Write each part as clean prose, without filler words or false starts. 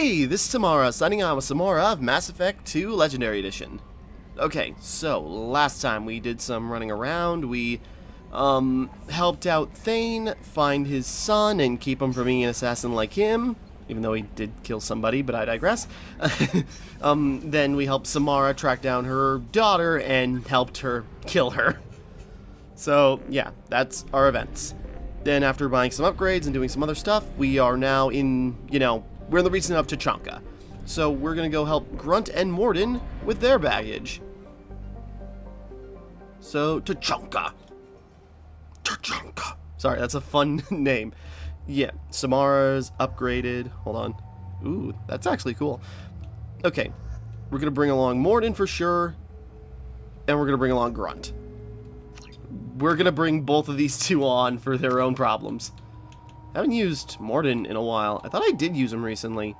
Hey, this is Timmara, signing on with some more of Mass Effect 2 Legendary Edition. Okay, so last time we did some running around. We helped out Thane find his son and keep him from being an assassin like him, even though he did kill somebody, but I digress. Then we helped Timmara track down her daughter and helped her kill her. So, yeah, that's our events. Then after buying some upgrades and doing some other stuff, we are now in, we're in the region of Tachanka. So we're going to go help Grunt and Mordin with their baggage. So, Tachanka. Tachanka. Sorry, that's a fun name. Yeah, Samara's upgraded. Hold on. Ooh, that's actually cool. Okay, we're going to bring along Mordin for sure. And we're going to bring along Grunt. We're going to bring both of these two on for their own problems. I haven't used Mordin in a while. I thought I did use him recently.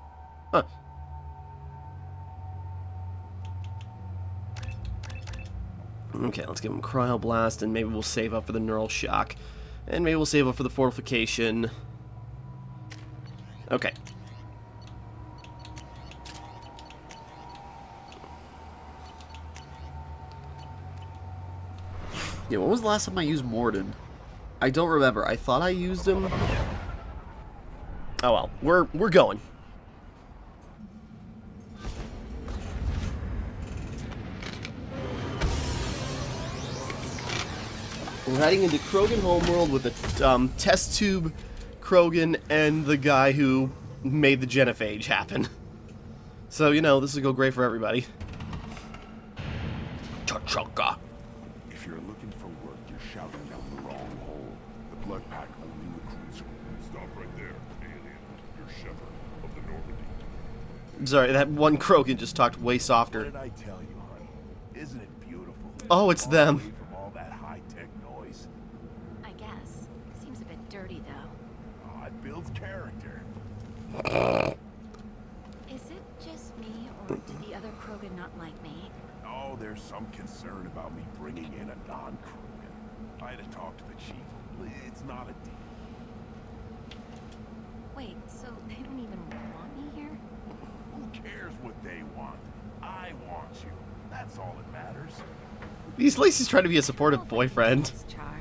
Huh. Okay, let's give him Cryo Blast, and maybe we'll save up for the Neural Shock. And maybe we'll save up for the Fortification. Okay. Yeah, when was the last time I used Mordin? I don't remember. I thought I used him. Oh well, we're going. We're heading into Krogan homeworld with a test tube Krogan and the guy who made the genophage happen. So, this will go great for everybody. Tachanka. If you're looking for work, you're shouting down the wrong hole. The blood pack only recruits. Stop right there, alien. You're Shepherd of the Normandy. Sorry, that one Krogan just talked way softer. What did I tell you, honey? Isn't it beautiful? Oh, it's them. Away from all that high-tech noise. I guess. Seems a bit dirty, though. Oh, it builds character. Is it just me, or do the other Krogan not like me? Oh, there's some concern about me bringing in a non-Krogan. I had to talk to the chief. It's not a deal. Wait, so they don't even want me here? Who cares what they want? I want you. That's all that matters. At least he's trying to be a supportive boyfriend. Char.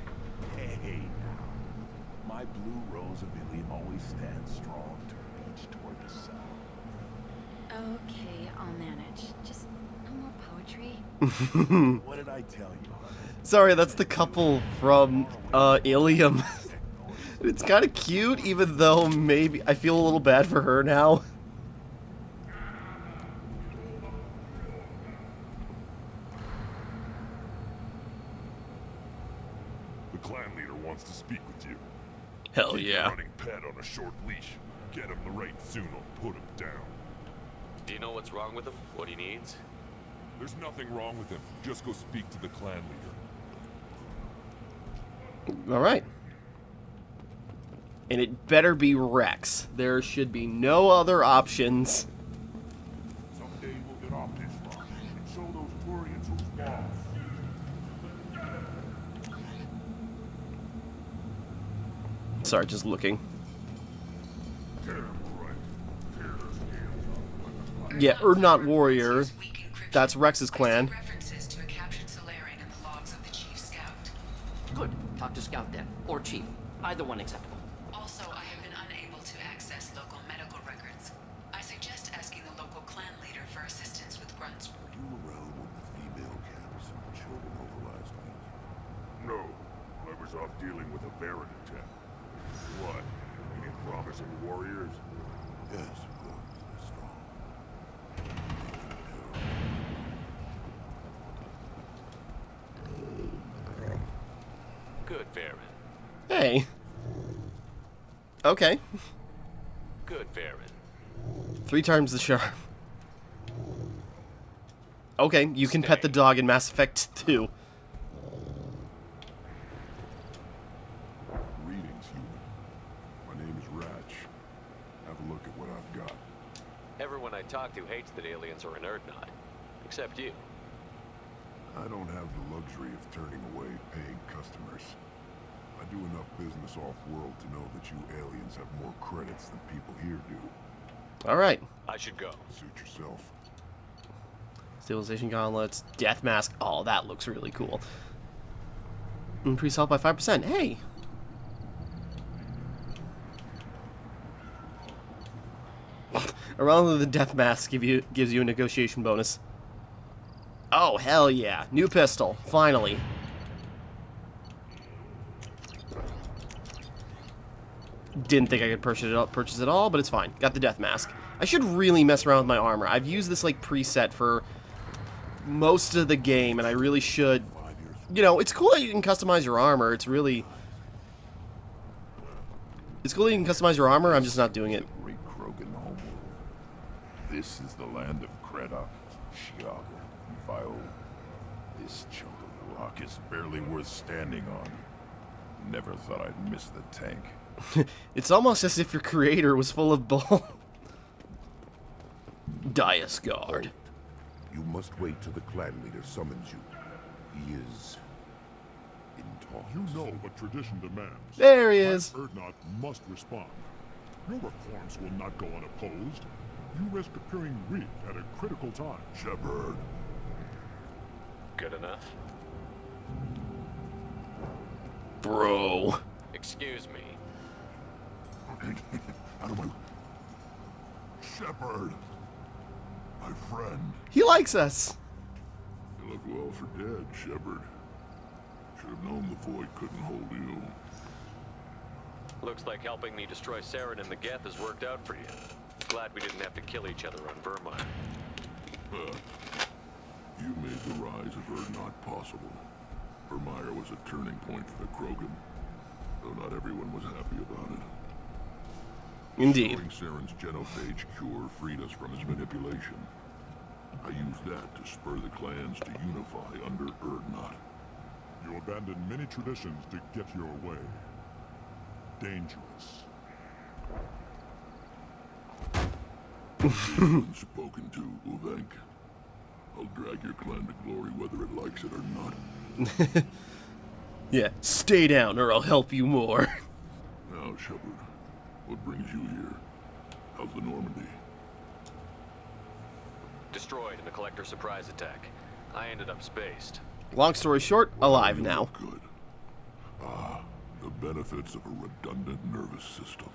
Hey, now. My blue rose of Ilium always stands strong to reach toward the sun. Okay, I'll manage. Just no more poetry. What did I tell you, honey? Sorry, that's the couple from Ilium. It's kind of cute, even though maybe I feel a little bad for her now. The clan leader wants to speak with you. Hell Keep yeah. the running pet on a short leash. Get him the right soon or put him down. Do you know what's wrong with him? What he needs? There's nothing wrong with him. Just go speak to the clan leader. Alright. And it better be Rex. There should be no other options. Someday we'll get off this rock and show those Turians who's boss. Sorry, just looking. Yeah, Urdnot Warrior. That's Rex's clan. References to a captured Solarian in the logs of the Chief Scout. Good. Talk to Scout then. Or Chief. Either one acceptable. Also, I have been unable to access local medical records. I suggest asking the local clan leader for assistance with Grunt's. Were you around when the female camps were children over last week? No. I was off dealing with a Baron attack. What? Any promising warriors? Yes, good. They're strong. Good, Varen. Hey. Okay. Good, Varen. 3 times the charm. Okay, you can pet the dog in Mass Effect 2. Greetings, human. My name is Ratch. Have a look at what I've got. Everyone I talk to hates that aliens are an Urdnot. Except you. I don't have the luxury of turning away paying customers. I do enough business off-world to know that you aliens have more credits than people here do. Alright. I should go. Suit yourself. Stabilization gauntlets, death mask. Oh, that looks really cool. Increase health by 5%. Hey! Around the death mask gives you a negotiation bonus. Oh, hell yeah. New pistol. Finally. Didn't think I could purchase it all, but it's fine. Got the death mask. I should really mess around with my armor. I've used this, like, preset for most of the game, and I really should. You know, it's cool that you can customize your armor. It's really... It's cool that you can customize your armor. I'm just not doing it. Great Krogan home. This is the land of Kredak, Shiaga, and Vio. This chunk of rock is barely worth standing on. Never thought I'd miss the tank. It's almost as if your creator was full of bull. Dias Guard. You must wait till the clan leader summons you. He is in talks. You know what tradition demands. There he is. Urdnot must respond. Your reforms will not go unopposed. You risk appearing weak at a critical time. Shepard. Good enough? Bro. Excuse me. Out of my... Shepard. My friend. He likes us. You look well for dead, Shepard. Should have known the Void couldn't hold you. Looks like helping me destroy Saren and the Geth has worked out for you. Glad we didn't have to kill each other on Vermire. You made the rise of Urdnot possible. Vermire was a turning point for the Krogan, though not everyone was happy about it. Indeed. Restoring Saren's genophage cure freed us from his manipulation. I used that to spur the clans to unify under Urdnot. You abandoned many traditions to get your way. Dangerous. You've spoken to, Uvenk. I'll drag your clan to glory whether it likes it or not. Yeah, stay down or I'll help you more. Now, Shepard, what brings you here? How's the Normandy? Destroyed in a collector surprise attack. I ended up spaced. Long story short, alive You now. look good. Ah, the benefits of a redundant nervous system.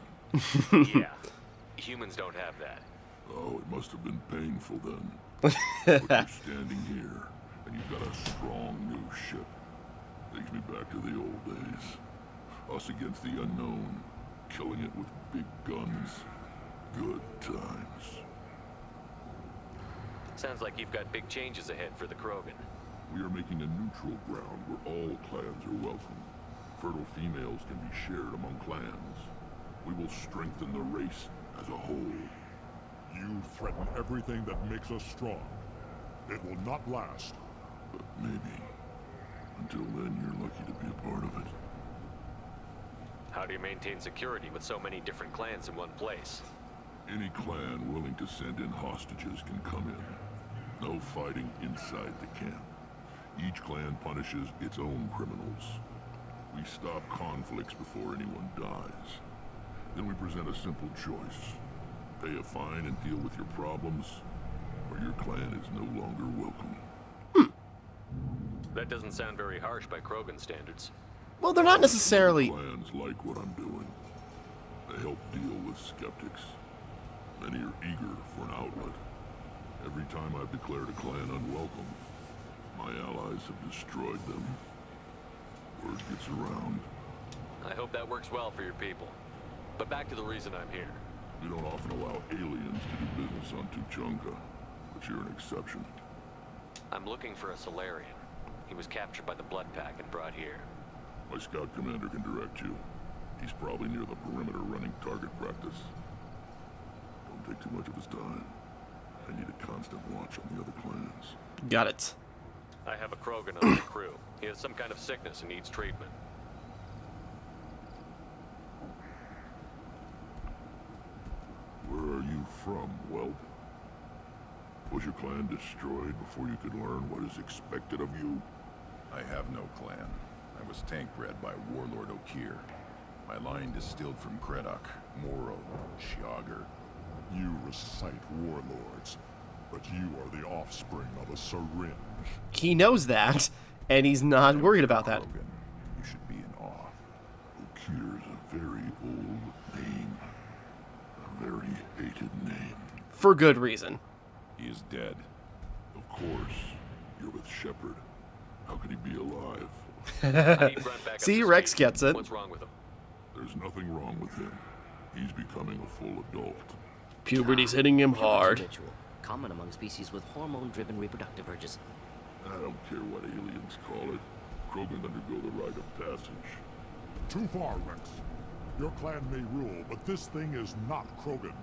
Yeah. Humans don't have that. Oh, it must have been painful then. But you're standing here, and you've got a strong new ship. Takes me back to the old days. Us against the unknown, killing it with big guns. Good times. Sounds like you've got big changes ahead for the Krogan. We are making a neutral ground where all clans are welcome. Fertile females can be shared among clans. We will strengthen the race as a whole. You threaten everything that makes us strong. It will not last. But maybe. Until then, you're lucky to be a part of it. How do you maintain security with so many different clans in one place? Any clan willing to send in hostages can come in. No fighting inside the camp. Each clan punishes its own criminals. We stop conflicts before anyone dies. Then we present a simple choice. Pay a fine and deal with your problems, or your clan is no longer welcome. That doesn't sound very harsh by Krogan standards. Well, they're not necessarily... Clans like what I'm doing. They help deal with skeptics. Many are eager for an outlet. Every time I've declared a clan unwelcome, my allies have destroyed them. Word gets around. I hope that works well for your people. But back to the reason I'm here. We don't often allow aliens to do business on Tuchanka, but you're an exception. I'm looking for a Solarian. He was captured by the Blood Pack and brought here. My scout commander can direct you. He's probably near the perimeter running target practice. Don't take too much of his time. I need a constant watch on the other clans. Got it. I have a Krogan on my crew. He has some kind of sickness and needs treatment. Where are you from, Whelp? Was your clan destroyed before you could learn what is expected of you? I have no clan. I was tank bred by Warlord Okir. My line distilled from Kredak, Moro, Shiagar. You recite warlords, but you are the offspring of a syringe. He knows that, and he's not worried about that. Krogan, you should be in awe. Ukir's a very old name. A very hated name. For good reason. He is dead. Of course. You're with Shepard. How could he be alive? I need Grunt back up See, to Rex speed. gets it. What's wrong with him? There's nothing wrong with him. He's becoming a full adult. Puberty's hitting him hard. Ritual, common among species with hormone-driven reproductive urges. I don't care what aliens call it. Krogan undergo the rite of passage. Too far, Rex. Your clan may rule, but this thing is not Krogan.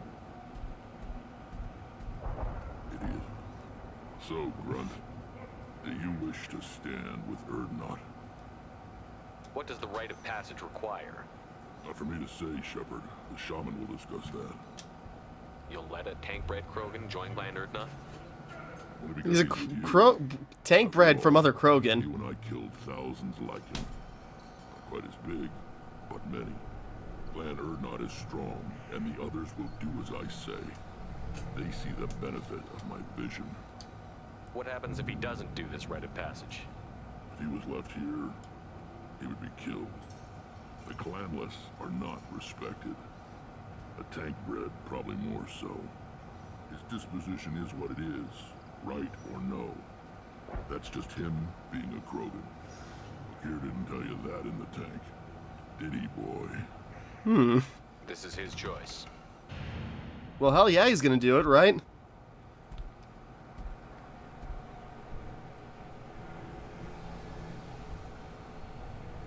It is. So, Grunt, do you wish to stand with Erdnot? What does the rite of passage require? Not for me to say, Shepard. The shaman will discuss that. You'll let a tank-bred Krogan join Clan Erdnot? Only because He's a with you. tank bred from other You Krogan. and I killed thousands like him. Not quite as big, but many. Clan Erdnot is strong, and the others will do as I say. They see the benefit of my vision. What happens if he doesn't do this rite of passage? If he was left here, he would be killed. The clanless are not respected. A tank bred, probably more so. His disposition is what it is, right or no. That's just him being a Krogan. Ukir didn't tell you that in the tank. Did he, boy? This is his choice. Well, hell yeah, he's gonna do it, right?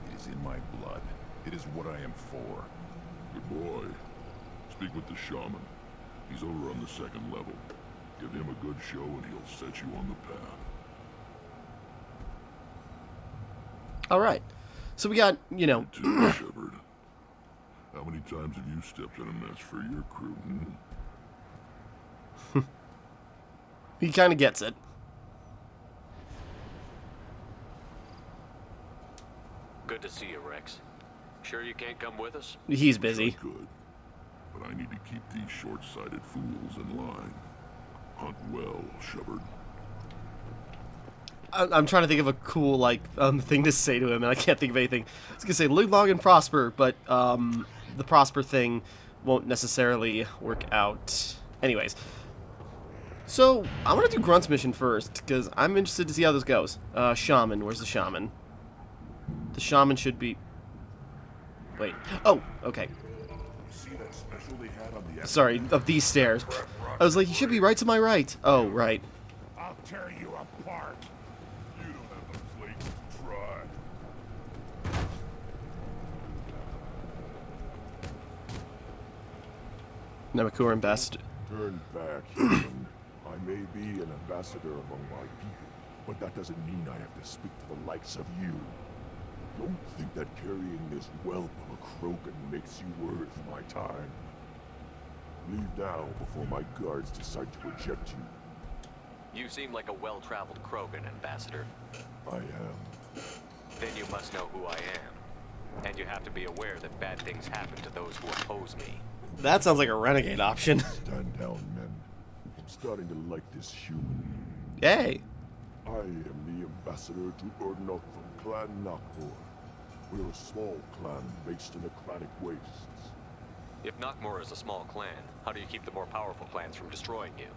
It is in my blood. It is what I am for. Good boy. Speak with the shaman. He's over on the second level. Give him a good show and he'll set you on the path. Alright. So we got, you know... Too, Shepard. How many times have you stepped in a mess for your crew? He kind of gets it. Good to see you, Rex. Sure you can't come with us? He's I busy. could, but I need to keep these short-sighted fools in line. Hunt well, Shepard. I'm trying to think of a cool, like, thing to say to him, and I can't think of anything. I was gonna say, live long and prosper, but, the prosper thing won't necessarily work out. Anyways. So, I want to do Grunt's mission first, because I'm interested to see how this goes. Shaman. Where's the shaman? The shaman should be... Wait. Oh, okay. See that special they had on the Sorry, up these stairs. I was like, he should be right to my right. Oh, right. I'll tear you apart. You don't have the plate to try. Namakuran best. Turn back, human. I may be an ambassador among my people, but that doesn't mean I have to speak to the likes of you. Don't think that carrying this whelp of a Krogan makes you worth my time. Leave now before my guards decide to eject you. You seem like a well-traveled Krogan, Ambassador. I am. Then you must know who I am. And you have to be aware that bad things happen to those who oppose me. That sounds like a renegade option. Stand down, men. I'm starting to like this human. Yay. I am the ambassador to Erdnot from Clan Nakmor. We're a small clan based in the Clanic Wastes. If Nakmor is a small clan, how do you keep the more powerful clans from destroying you?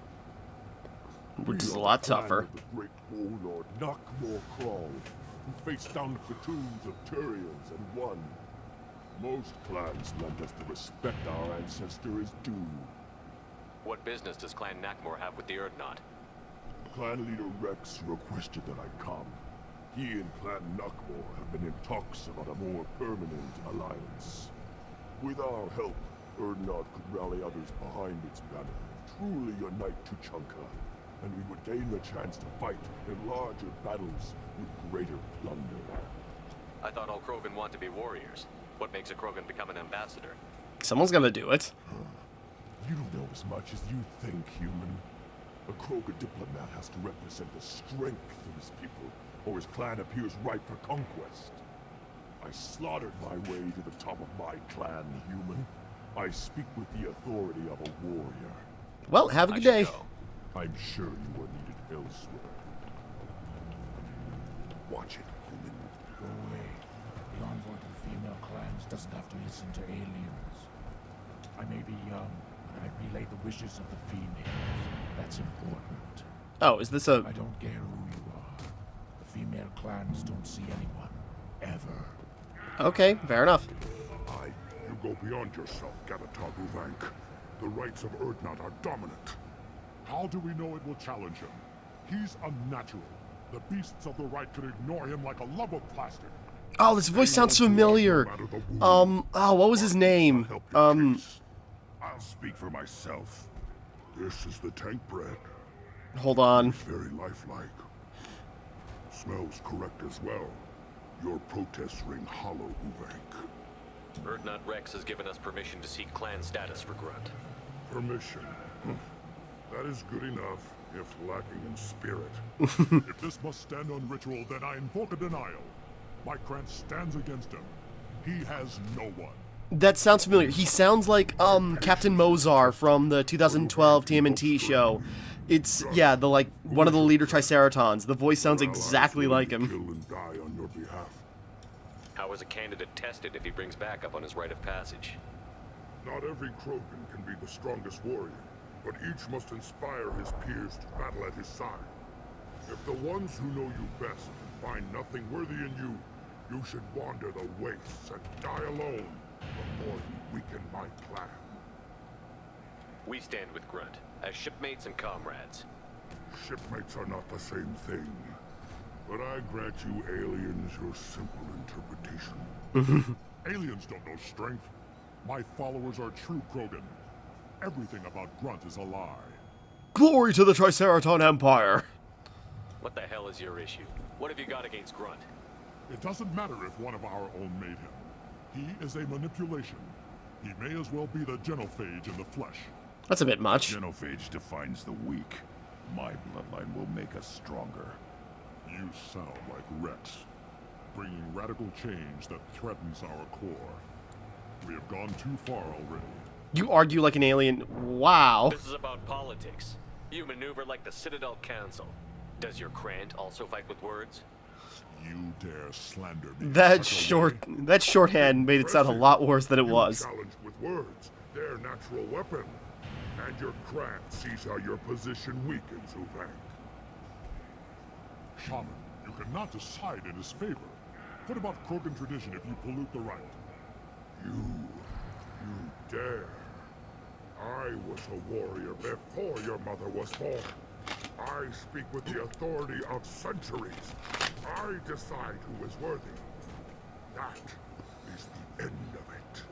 Which is a We are lot the clan tougher. of the great warlord Nakmor Krall, who faced down the platoons of Turians and won. Most clans lend us the respect our ancestor is due. What business does Clan Nakmor have with the Erdnot? Clan leader Rex requested that I come. He and Clan Nakmor have been in talks about a more permanent alliance. With our help, Erdnot could rally others behind its banner, truly unite Tuchanka, and we would gain the chance to fight in larger battles with greater plunder. I thought all Krogan want to be warriors. What makes a Krogan become an ambassador? Someone's gonna do it. You don't know as much as you think, human. A Krogan diplomat has to represent the strength of his people, or his clan appears ripe for conquest. I slaughtered my way to the top of my clan, human. I speak with the authority of a warrior. Well, have a good should day. go. I'm sure you were needed elsewhere. Watch it, human. Go away. The envoy to the female clans doesn't have to listen to aliens. I may be young, but I relay the wishes of the females. That's important. Oh, is this a... I don't care who you are. The female clans don't see anyone. Ever. Okay, fair enough. You go beyond yourself, Gavatog Uvank. The rights of Urdnot are dominant. How do we know it will challenge him? He's unnatural. The beasts of the right could ignore him like a lump of plastic. Oh, this voice sounds familiar. Oh, what was his name? I'll speak for myself. This is the tank bread. Hold on. It's very lifelike. Smells correct as well. Your protests ring hollow, Uvank. Urdnot Rex has given us permission to seek clan status for Grunt. Permission. That is good enough, if lacking in spirit. If this must stand on ritual, then I invoke a denial. My clan stands against him. He has no one. That sounds familiar. He sounds like, Captain Mozar from the 2012 TMNT show. It's, yeah, one of the leader Triceratons. The voice sounds exactly like him. Kill and die on your behalf. How is a candidate tested if he brings backup on his rite of passage? Not every Krogan can be the strongest warrior, but each must inspire his peers to battle at his side. If the ones who know you best find nothing worthy in you, you should wander the wastes and die alone before you weaken my clan. We stand with Grunt, as shipmates and comrades. Shipmates are not the same thing, but I grant you aliens your simple interpretation. Aliens don't know strength. My followers are true Krogan. Everything about Grunt is a lie. Glory to the Triceraton Empire! What the hell is your issue? What have you got against Grunt? It doesn't matter if one of our own made him. He is a manipulation. He may as well be the genophage in the flesh. That's a bit much. Genophage defines the weak. My bloodline will make us stronger. You sound like Rex, bringing radical change that threatens our core. We have gone too far already. You argue like an alien. Wow. This is about politics. You maneuver like the Citadel Council. Does your Krant also fight with words? You dare slander me. That shorthand made it sound a lot worse than it was. Challenged with words, their natural weapon. And your Krant sees how your position weakens, Uvank. Shaman, you cannot decide in his favor. What about Krogan tradition if you pollute the rite? You dare. I was a warrior before your mother was born. I speak with the authority of centuries. I decide who is worthy. That is the end of it.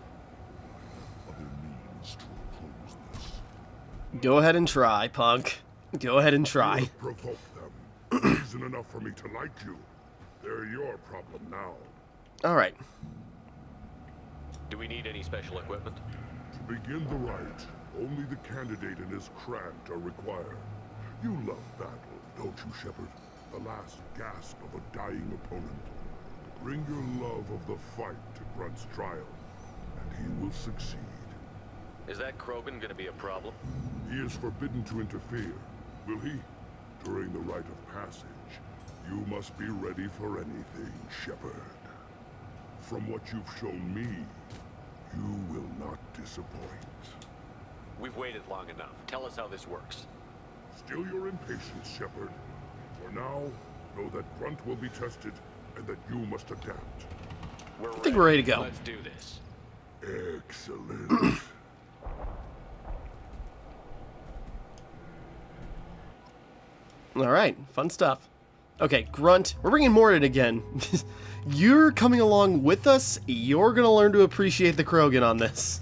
Other means to oppose this. Go ahead and try, punk. Go ahead and try. You provoke them. Reason enough for me to like you. They're your problem now. Alright. Do we need any special equipment? To begin the rite, only the candidate and his Krant are required. You love battle, don't you, Shepard? The last gasp of a dying opponent. Bring your love of the fight to Grunt's trial, and he will succeed. Is that Krogan gonna be a problem? He is forbidden to interfere, will he? During the rite of passage, you must be ready for anything, Shepard. From what you've shown me, you will not disappoint. We've waited long enough. Tell us how this works. Still your impatience, Shepard. For now, know that Grunt will be tested, and that you must adapt. I think we're ready to go. Let's do this. Excellent. Alright, fun stuff. Okay, Grunt, we're bringing Mordin again. You're coming along with us. You're gonna learn to appreciate the Krogan on this.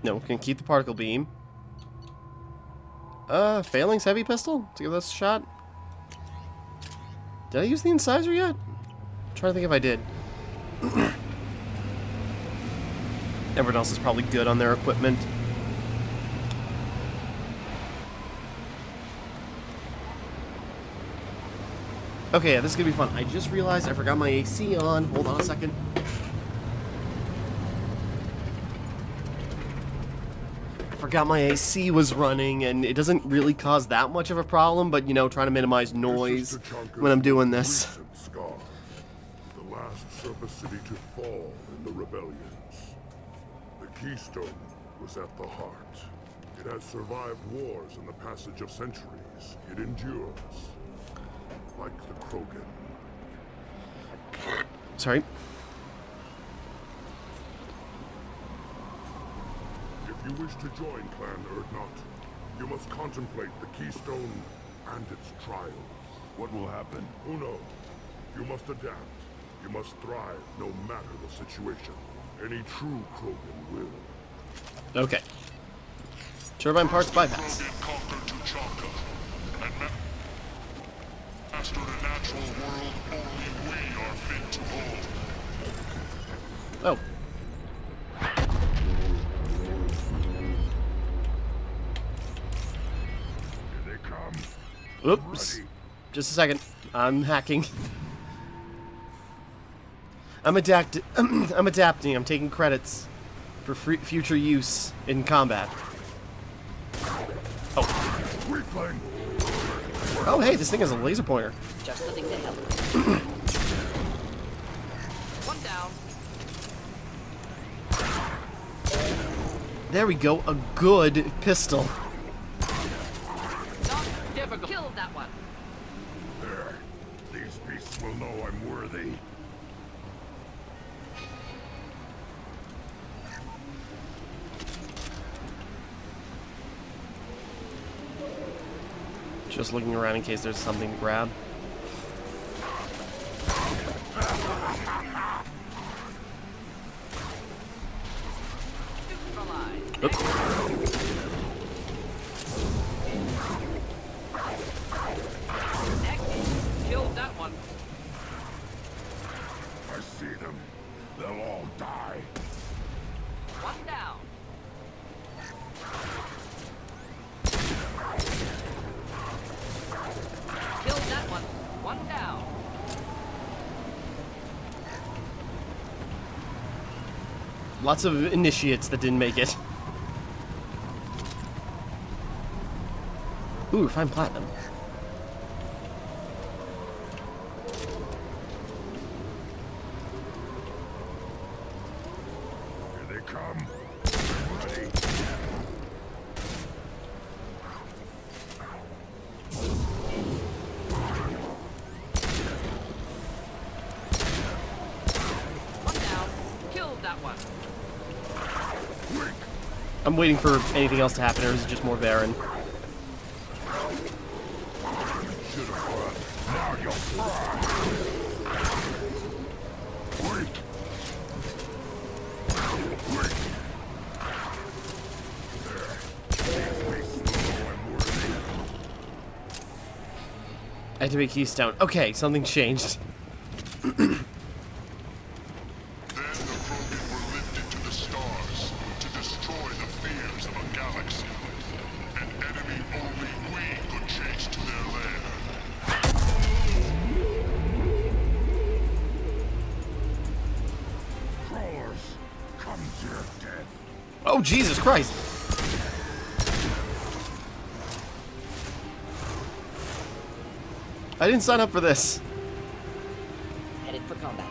No, we can keep the particle beam. Phalanx heavy pistol? To give this a shot? Did I use the incisor yet? I'm trying to think if I did. Everyone else is probably good on their equipment. Okay, yeah, this is gonna be fun. I just realized I forgot my AC on. Hold on a second. forgot my AC was running, and it doesn't really cause that much of a problem, but, you know, trying to minimize noise when I'm doing this. Recent scar. The last surface city to fall in the rebellions. The Keystone was at the heart. It has survived wars and the passage of centuries. It endures. Like the Krogan. Sorry. If you wish to join Clan Urdnot, you must contemplate the Keystone and its trials. What will happen? Who knows? You must adapt. You must thrive no matter the situation. Any true Krogan will. Okay. Turbine parts bypass. Krogan conquered Tuchanka and mastered a natural world only we are fit to hold. Oh. Here they come. Oops. Just a second. I'm hacking. I'm adapting. I'm taking credits for future use in combat. Oh. Weakling. Oh, hey, this thing has a laser pointer. Just the thing to help. One down. There we go. A good pistol. Not difficult. Killed that one. There. These beasts will know I'm worthy. Just looking around in case there's something to grab. Oops. Killed that one. I see them. They'll all die. One down. Killed that one. One down. Lots of initiates that didn't make it. Ooh, refined platinum. Here they come. Ready. One down. Killed that one. I'm waiting for anything else to happen, or is it just more Baron? Now you'll fry. Weak. Weak. There. These beasts know I'm worthy. Activate Keystone. Okay, something changed. Then the Krogan were lifted to the stars to destroy the fears of a galaxy. An enemy only we could chase to their lair. Crawlers, come to your death. Oh, Jesus Christ! I didn't sign up for this. Headed for combat.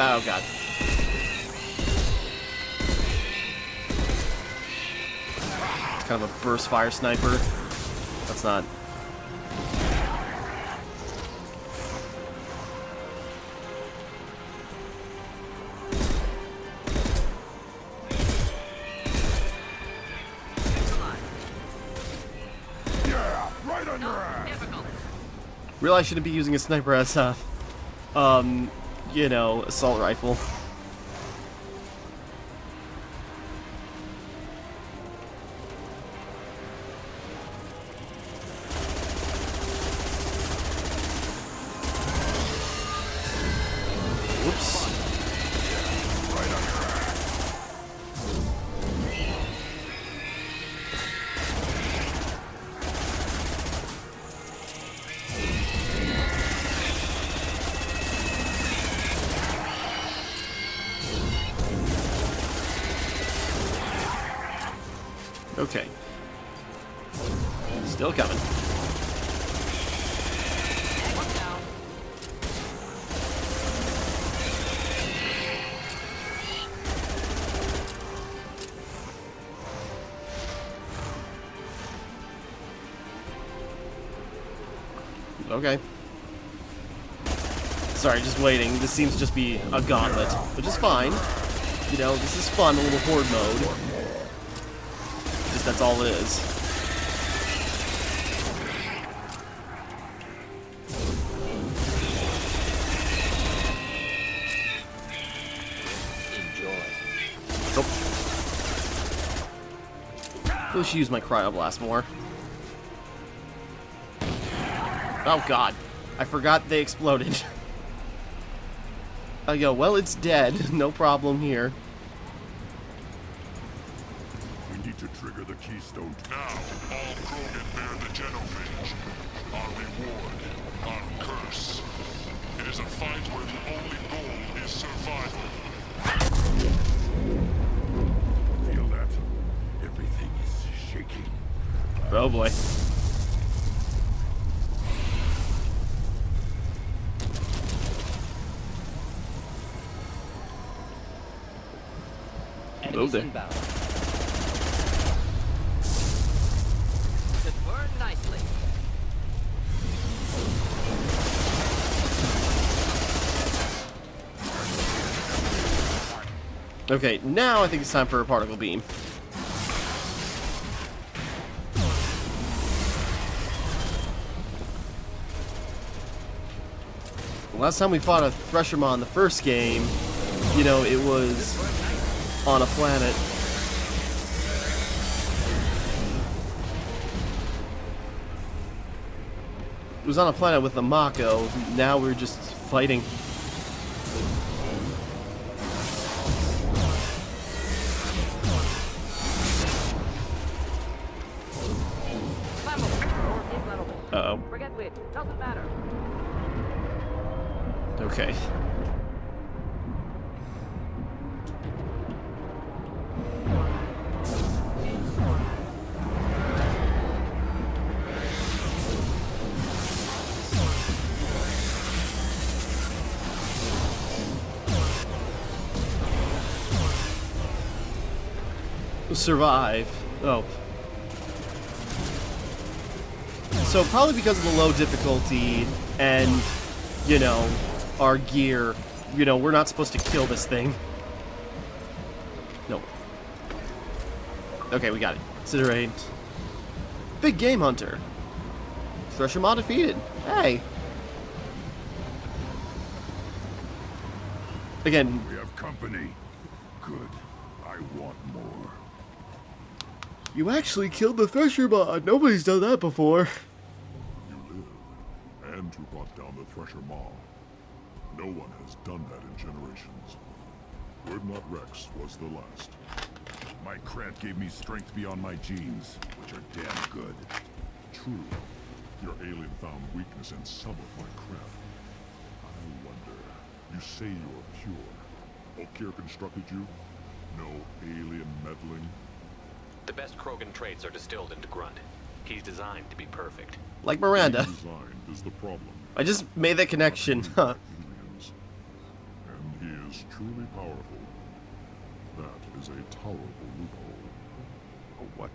Oh, God. Kind of a burst fire sniper. That's not... Yeah, right on your ass. Difficult. Really, I shouldn't be using a sniper as a, you know, assault rifle. Whoops. Right Okay. Still coming. Okay. Sorry, just waiting. This seems to just be a gauntlet, which is fine. You know, this is fun, a little horde mode. Just that's all it is. Enjoy. Nope. Really should use my cryoblast more. Oh god. I forgot they exploded. I go, well, it's dead. No problem here. We need to trigger the keystone. Now, all Krogan bear the genophage. Our reward, our curse. It is a fight where the only goal is survival. Feel that? Everything is shaking. Oh boy. Enemies there. inbound. Should burn nicely. Okay, now I think it's time for a particle beam. Last time we fought a Threshermaw in the first game, you know, it was on a planet. It was on a planet with a Mako. Now we're just fighting. Uh-oh. Forget which. Doesn't matter. Okay. Survive. Oh. So probably because of the low difficulty and, you know, our gear, you know, we're not supposed to kill this thing. Nope. Okay, we got it. Considerate. Big game hunter. Threshermaw defeated. Hey. Again, We have company. Good. I want more. you actually killed the Threshermaw. Nobody's done that before. You live. And you brought down the Thresher Maw. No one has done that in generations. Urdnot Rex was the last. My Krant gave me strength beyond my genes, which are damn good. True, your alien found weakness in some of my craft. I wonder, you say you're pure. Okier constructed you? No alien meddling? The best Krogan traits are distilled into Grunt. He's designed to be perfect. Like Miranda. Design is the problem. I just made that connection. Huh. Aliens. And he is truly powerful. That is a tolerable loophole. A what?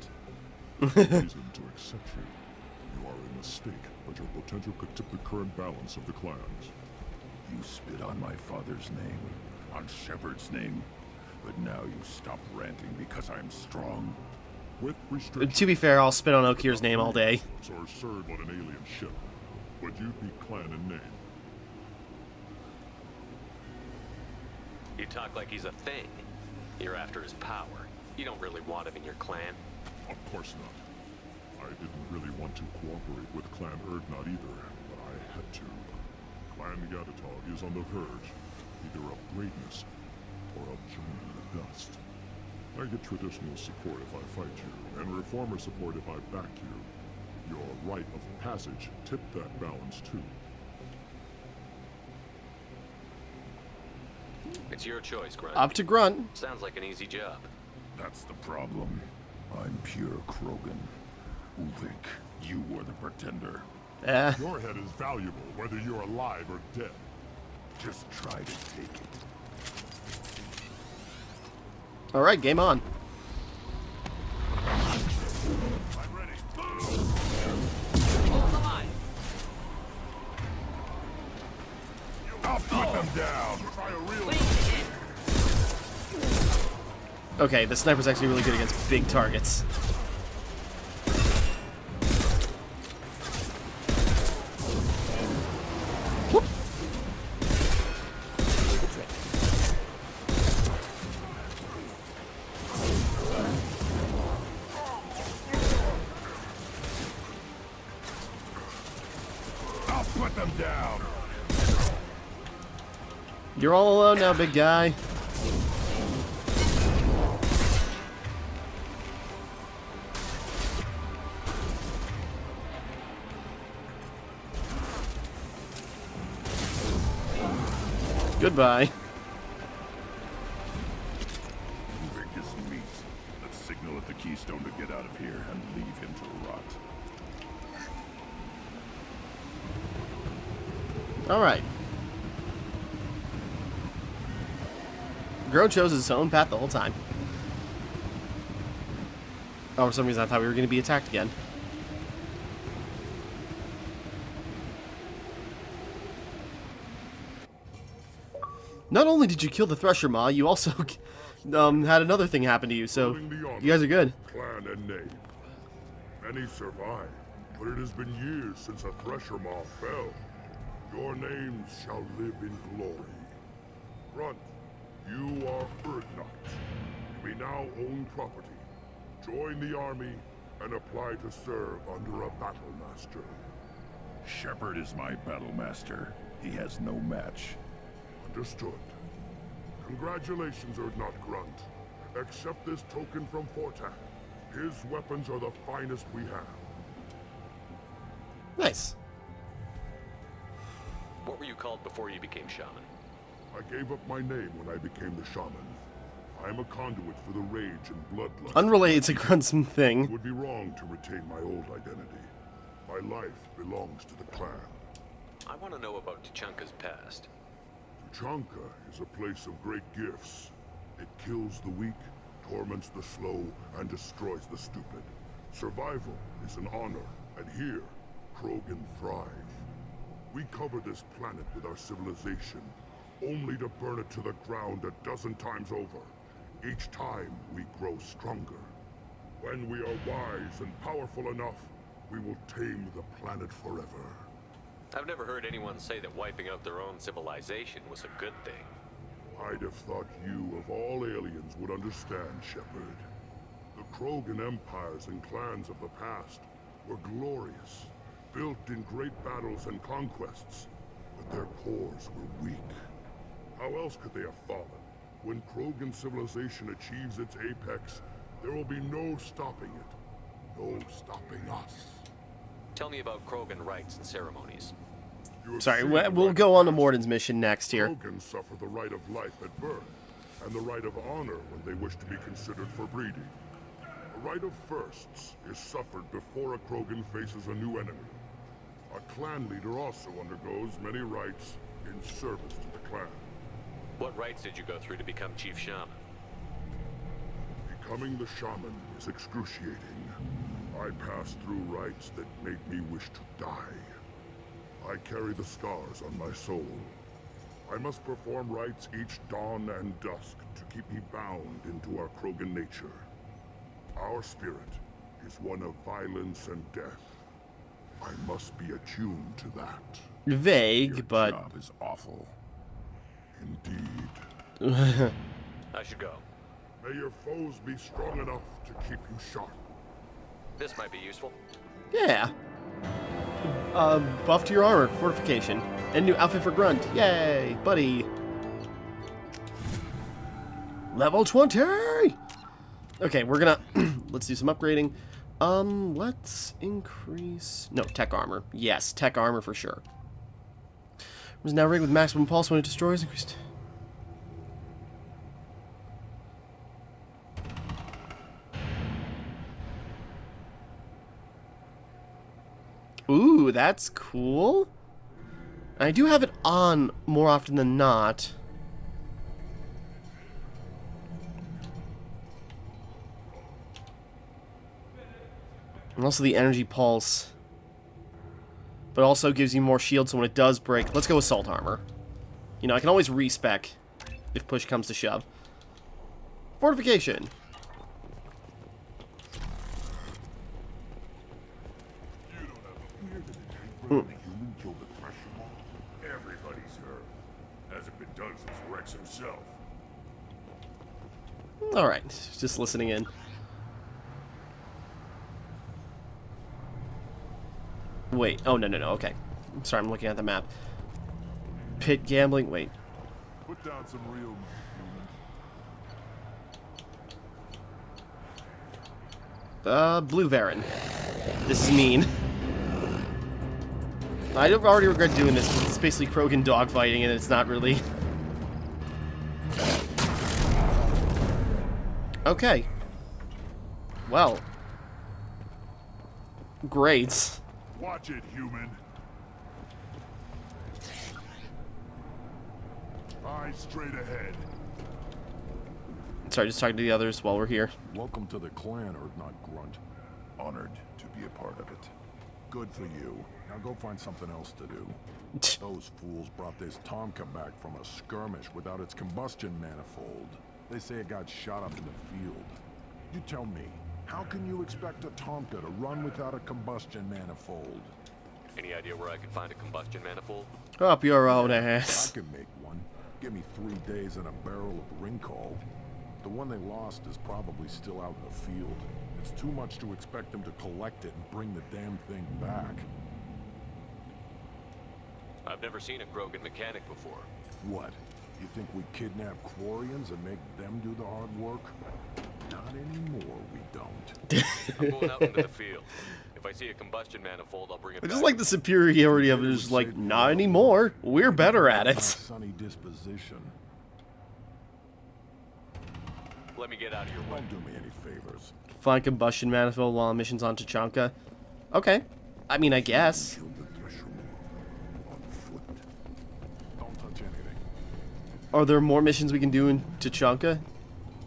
Reason to accept you. You are a mistake, but your potential could tip the current balance of the clans. You spit on my father's name, on Shepard's name, but now you stop ranting because I'm strong. With restrictions, To be fair, I'll spit on Okir's name all day. or serve on an alien ship, would you be clan in name? You talk like he's a thing. You're after his power. You don't really want him in your clan. Of course not. I didn't really want to cooperate with Clan Urdnot either, but I had to. Clan Gatatog is on the verge, either of greatness or of joining the dust. I get traditional support if I fight you, and reformer support if I back you. Your rite of passage tipped that balance too. It's your choice, Grunt. Up to Grunt. Sounds like an easy job. That's the problem. I'm pure Krogan. Ulvik, you were the pretender. Your head is valuable, whether you're alive or dead. Just try to take it. Alright, game on. I'm ready. Hold the line. I'll put them down. Try a real... Okay, the sniper's actually really good against big targets. Whoop. I'll put them down. You're all alone now, big guy. Goodbye. Ulvik is meat. Let's signal at the keystone to get out of here and leave him to rot. Alright. Grunt chose his own path the whole time. Oh, for some reason I thought we were going to be attacked again. Not only did you kill the Thresher Maw, you also had another thing happen to you, so you guys are good. Clan and name. Many survived, but it has been years since a Thresher Maw fell. Your names shall live in glory. Grunt, you are Urdnot. You may now own property. Join the army and apply to serve under a battle master. Shepard is my battle master. He has no match. Understood. Congratulations, Urdnot Grunt. Accept this token from Fortak. His weapons are the finest we have. Nice. What were you called before you became shaman? I gave up my name when I became the shaman. I am a conduit for the rage and bloodlust. Unrelated to Grunt's thing. It would be wrong to retain my old identity. My life belongs to the clan. I want to know about Tuchanka's past. Tuchanka is a place of great gifts. It kills the weak, torments the slow, and destroys the stupid. Survival is an honor, and here, Krogan thrive. We cover this planet with our civilization, only to burn it to the ground a dozen times over. Each time, we grow stronger. When we are wise and powerful enough, we will tame the planet forever. I've never heard anyone say that wiping out their own civilization was a good thing. I'd have thought you, of all aliens, would understand, Shepard. The Krogan empires and clans of the past were glorious, built in great battles and conquests, but their cores were weak. How else could they have fallen? When Krogan civilization achieves its apex, there will be no stopping it. No stopping us. Tell me about Krogan rites and ceremonies. You have Sorry, seen we'll the go on to right Mordin's mission next here. Krogan suffer the right of life at birth, and the right of honor when they wish to be considered for breeding. The right of firsts is suffered before a Krogan faces a new enemy. A clan leader also undergoes many rites in service to the clan. What rites did you go through to become Chief Shaman? Becoming the shaman is excruciating. I passed through rites that made me wish to die. I carry the scars on my soul. I must perform rites each dawn and dusk to keep me bound into our Krogan nature. Our spirit is one of violence and death. I must be attuned to that. Vague, Your but job is awful. Indeed. I should go. May your foes be strong enough to keep you sharp. This might be useful. yeah. Buff to your armor, fortification, and new outfit for Grunt. Yay, buddy. Level 20. Okay, we're gonna let's do some upgrading. Let's increase tech armor. Yes, tech armor for sure. Was now rigged with maximum pulse when it destroys. Increased. Ooh, that's cool. I do have it on more often than not. And also the energy pulse. But also gives you more shield, so when it does break... Let's go assault armor. You know, I can always respec if push comes to shove. Fortification. Human killed the pressure ball? Everybody's heard. Hasn't been done since Rex himself. Alright, just listening in. Wait, oh, no, okay. Sorry, I'm looking at the map. Pit gambling, wait. Put down some real human. Blue Varan. This is mean. I already regret doing this, because it's basically Krogan dogfighting, and it's not really... Okay. Well. Great. Watch it, human. Eyes straight ahead. Sorry, just talking to the others while we're here. Welcome to the clan, Urdnot Grunt. Honored to be a part of it. Good for you. Now go find something else to do. Those fools brought this Tomka back from a skirmish without its combustion manifold. They say it got shot up in the field. You tell me, how can you expect a Tomka to run without a combustion manifold? Any idea where I could find a combustion manifold? Up your own I ass. can make one. Give me 3 days and a barrel of Ringcall. The one they lost is probably still out in the field. It's too much to expect them to collect it and bring the damn thing back. I've never seen a Krogan mechanic before. What? You think we kidnap Quarians and make them do the hard work? Not anymore, we don't. I'm going out into the field. If I see a combustion manifold, I'll bring it I back. just like the superiority of it. It's like, not anymore. We're better at it. Sunny disposition. Let me get out of your way. Don't do me any favors. Find combustion manifold while on missions on Tachanka. Okay. I mean, I guess. Killed the thresher on foot. Don't touch anything. Are there more missions we can do in Tachanka?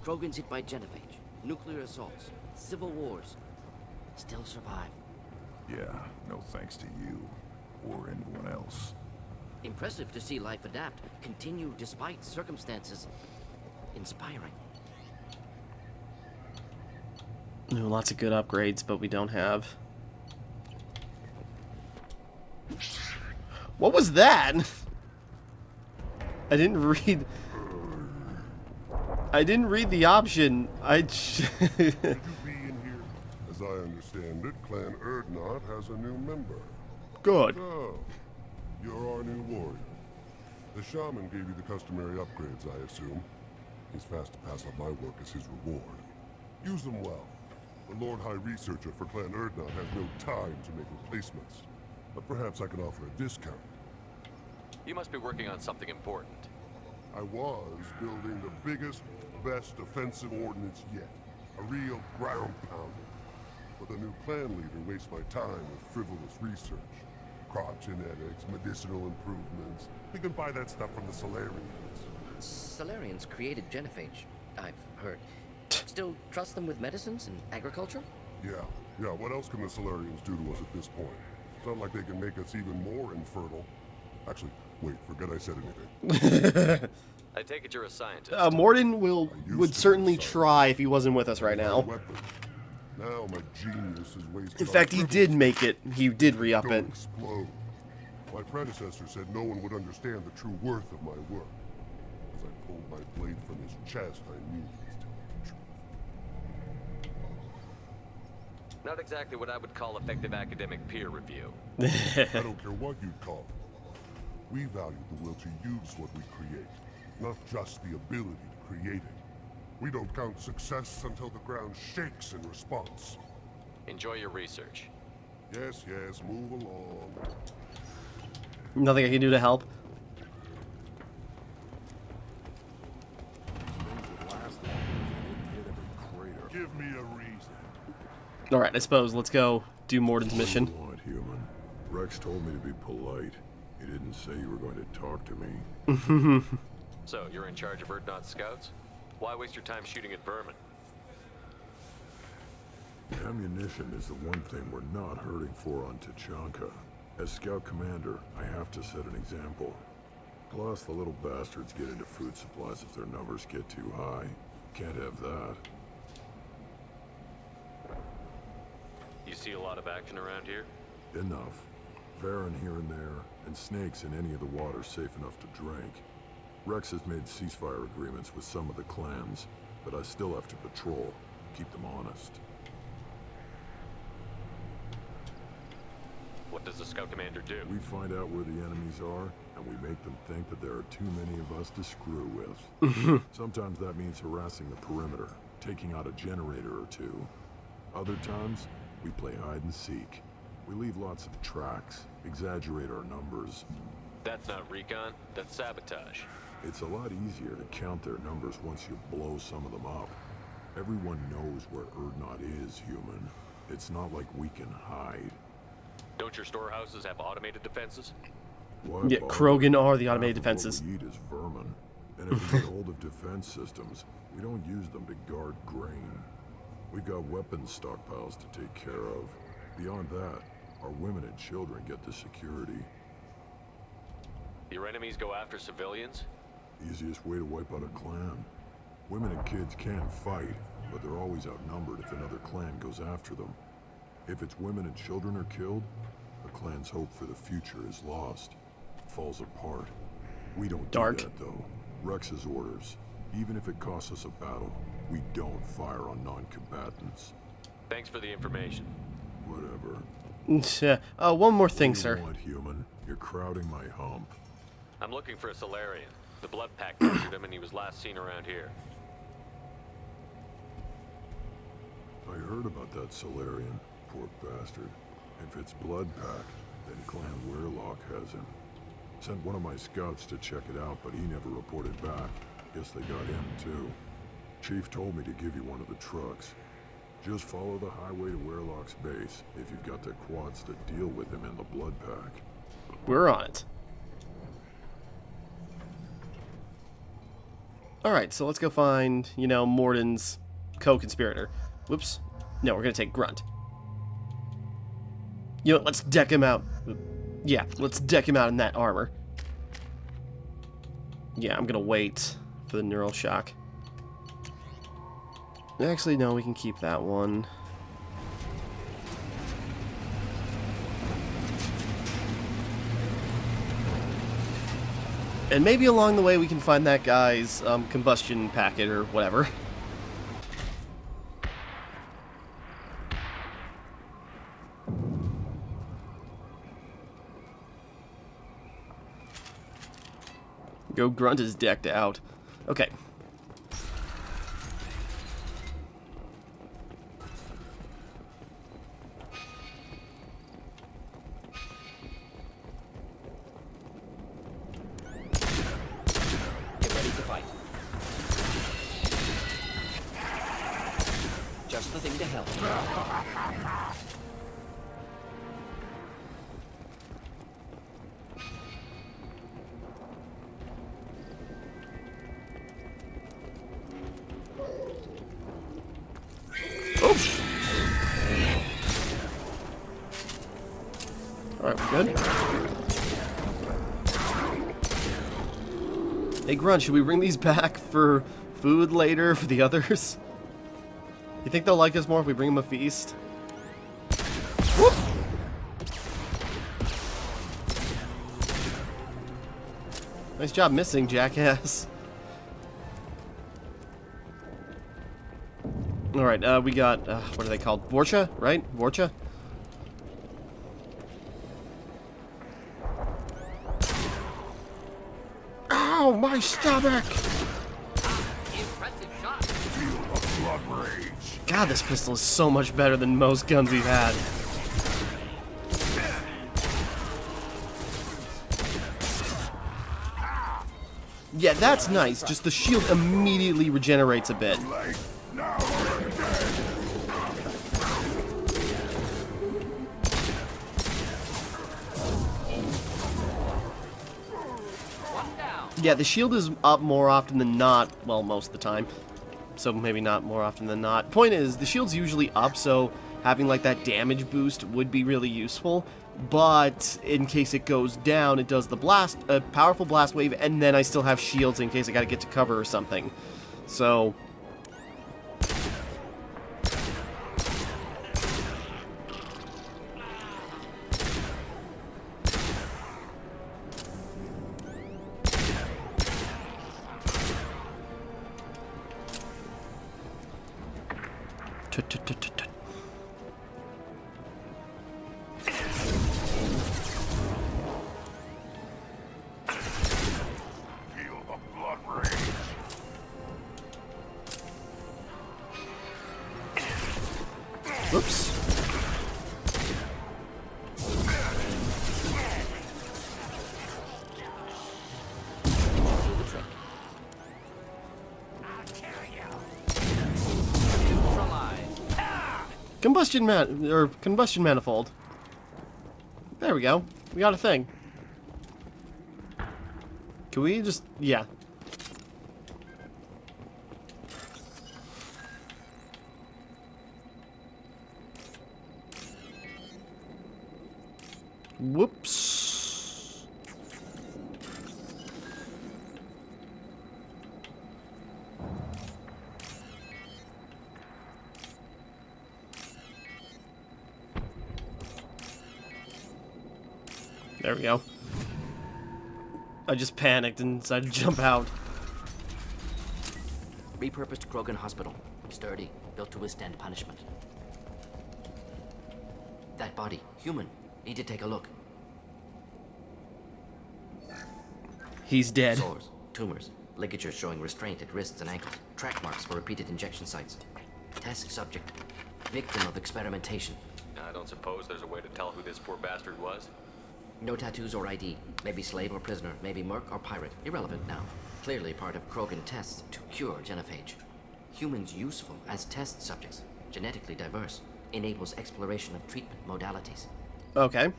Krogans hit by genophage, nuclear assaults, civil wars. Still survive. Yeah, no thanks to you. Or anyone else. Impressive to see life adapt, continue despite circumstances. Inspiring. Lots of good upgrades, but we don't have. What was that? I didn't read the option. Should you be in here? As I understand it, Clan Urdnot has a new member. Good. So, you're our new warrior. The shaman gave you the customary upgrades, I assume. He's fast to pass on my work as his reward. Use them well. The Lord High Researcher for Clan Urdnot has no time to make replacements. But perhaps I can offer a discount. You must be working on something important. I was building the biggest, best offensive ordnance yet. A real ground pounder. But the new clan leader wastes my time with frivolous research. Crop genetics, medicinal improvements. We can buy that stuff from the Solarians. Solarians created genophage, I've heard. Still trust them with medicines and agriculture? Yeah, what else can the Solarians do to us at this point? It's not like they can make us even more infertile. Actually, wait, forget I said anything. I take it you're a scientist. Mordin would certainly try if he wasn't with us right now. Weapons. Now my genius is wasted. In fact, he did make it. He did re-up Don't it. explode. My predecessor said no one would understand the true worth of my work. As I pulled my blade from his chest, I knew he was telling the truth. Not exactly what I would call effective academic peer review. I don't care what you'd call it. We value the will to use what we create, not just the ability to create it. We don't count success until the ground shakes in response. Enjoy your research. Yes, move along. Nothing I can do to help. Give me a reason. Alright, I suppose. Let's go do Mordin's mission. What, human? Rex told me to be polite. He didn't say you were going to talk to me. So, you're in charge of Urdnot's scouts? Why waste your time shooting at vermin? Ammunition is the one thing we're not hurting for on Tachanka. As scout commander, I have to set an example. Plus, the little bastards get into food supplies if their numbers get too high. Can't have that. You see a lot of action around here? Enough. Varen here and there, and snakes in any of the water safe enough to drink. Rex has made ceasefire agreements with some of the clans, but I still have to patrol, keep them honest. What does the scout commander do? We find out where the enemies are, and we make them think that there are too many of us to screw with. Sometimes that means harassing the perimeter, taking out a generator or two. Other times, we play hide and seek. We leave lots of tracks, exaggerate our numbers. That's not recon, that's sabotage. It's a lot easier to count their numbers once you blow some of them up. Everyone knows where Urdnot is, human. It's not like we can hide. Don't your storehouses have automated defenses? Why Yeah, bother? Krogan are the Half automated of what defenses. we eat is vermin. And if we get hold of defense systems, we don't use them to guard grain. We've got weapons stockpiles to take care of. Beyond that, our women and children get the security. Your enemies go after civilians? Easiest way to wipe out a clan. Women and kids can fight, but they're always outnumbered if another clan goes after them. If it's women and children are killed, the clan's hope for the future is lost. It falls apart. We don't do that, though. Rex's orders. Even if it costs us a battle, we don't fire on non-combatants. Thanks for the information. Whatever. One more thing, What do you sir. want, human? You're crowding my hump. I'm looking for a Solarian. The blood pack captured him and he was last seen around here. I heard about that Solarian. Poor bastard. If it's blood pack, then Clan Weirlock has him. Sent one of my scouts to check it out, but he never reported back. Guess they got him too. Chief told me to give you one of the trucks. Just follow the highway to Weirlock's base if you've got the quads to deal with him in the blood pack. We're on it. Alright, so let's go find, Mordin's co-conspirator. Whoops. No, we're gonna take Grunt. Let's deck him out. Yeah, let's deck him out in that armor. Yeah, I'm gonna wait for the neural shock. Actually, no, we can keep that one. And maybe along the way we can find that guy's combustion packet or whatever. Go Grunt is decked out. Okay. Get ready to fight. Just the thing to help. Alright, we're good. Hey Grunt, should we bring these back for food later for the others? You think they'll like us more if we bring them a feast? Whoop! Nice job missing, jackass. Alright, we got, what are they called? Vorcha, right? Vorcha? Ow, my stomach! Impressive shot. Blood rage. God, this pistol is so much better than most guns we've had. Yeah, that's nice. Just the shield immediately regenerates a bit. Now you're dead. Yeah, the shield is up more often than not. Well, most of the time. So maybe not more often than not. Point is, the shield's usually up, so having like that damage boost would be really useful. But in case it goes down, it does the blast, a powerful blast wave, and then I still have shields in case I gotta get to cover or something. So... Feel the blood rage. Whoops. Combustion manifold. There we go. We got a thing. Can we just... yeah. Whoops. There we go. I just panicked and decided to jump out. Repurposed Krogan hospital. Sturdy, built to withstand punishment. That body, human. Need to take a look. He's dead. Sores, tumors, ligatures showing restraint at wrists and ankles, track marks for repeated injection sites. Test subject, victim of experimentation. I don't suppose there's a way to tell who this poor bastard was? No tattoos or ID. Maybe slave or prisoner, maybe merc or pirate. Irrelevant now. Clearly part of Krogan tests to cure genophage. Humans useful as test subjects. Genetically diverse. Enables exploration of treatment modalities. Okay.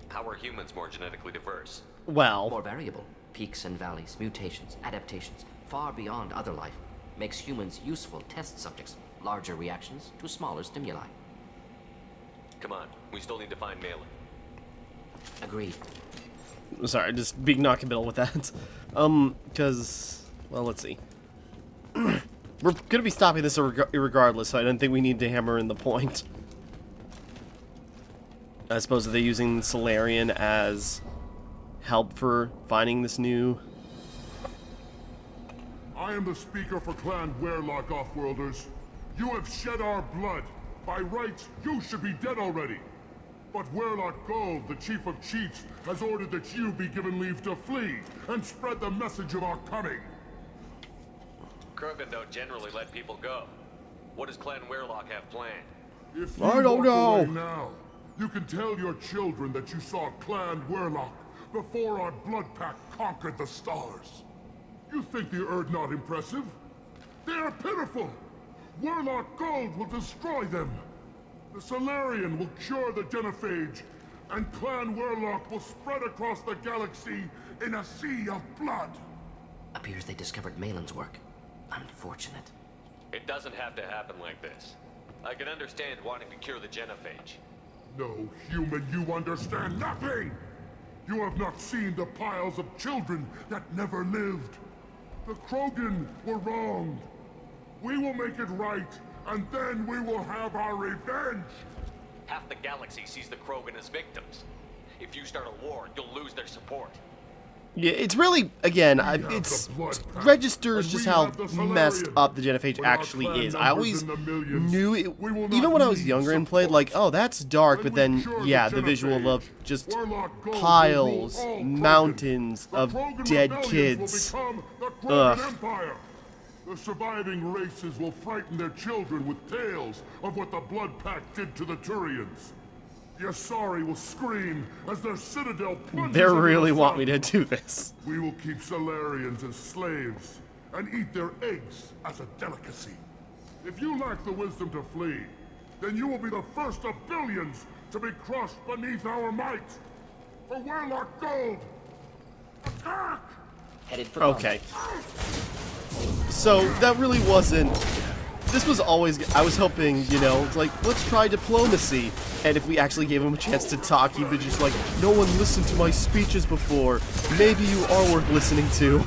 How are humans more genetically diverse? Well... More variable. Peaks and valleys, mutations, adaptations. Far beyond other life. Makes humans useful test subjects. Larger reactions to smaller stimuli. Come on, we still need to find Malin. Agreed. Sorry, just being non-committal with that. Because... well, let's see. We're gonna be stopping this irregardless, so I don't think we need to hammer in the point. I suppose they're using Solarian as help for finding this new... I am the speaker for Clan Werlock, Offworlders. You have shed our blood. By rights, you should be dead already. But Werlock Gold, the Chief of Chiefs, has ordered that you be given leave to flee and spread the message of our coming. Krogan don't generally let people go. What does Clan Werlock have planned? If you I don't walk know. away now, you can tell your children that you saw Clan Werlock before our blood pack conquered the stars. You think the Erd not impressive? They are pitiful! Werlock Gold will destroy them! The Solarian will cure the genophage, and Clan Werlock will spread across the galaxy in a sea of blood! Appears they discovered Malin's work. Unfortunate. It doesn't have to happen like this. I can understand wanting to cure the genophage. No, human, you understand nothing! You have not seen the piles of children that never lived. The Krogan were wronged. We will make it right, and then we will have our revenge! Half the galaxy sees the Krogan as victims. If you start a war, you'll lose their support. Yeah, it's really, again, it's registers just how messed up the genophage actually is. I always knew it, even when I was younger and played, like, oh, that's dark, but then, yeah, the visual of just piles, mountains of dead kids. Ugh. The surviving races will frighten their children with tales of what the Blood Pact did to the Turians. The Asari will scream as their citadel plunges They into really the want sun. me to do this. We will keep Solarians as slaves and eat their eggs as a delicacy. If you lack the wisdom to flee, then you will be the first of billions to be crushed beneath our might. or we're locked gold! Attack! Headed for Okay. So, that really wasn't... This was always... I was hoping, you know, it's like, let's try diplomacy. And if we actually gave him a chance to talk, he'd be just like, no one listened to my speeches before. Maybe you are worth listening to.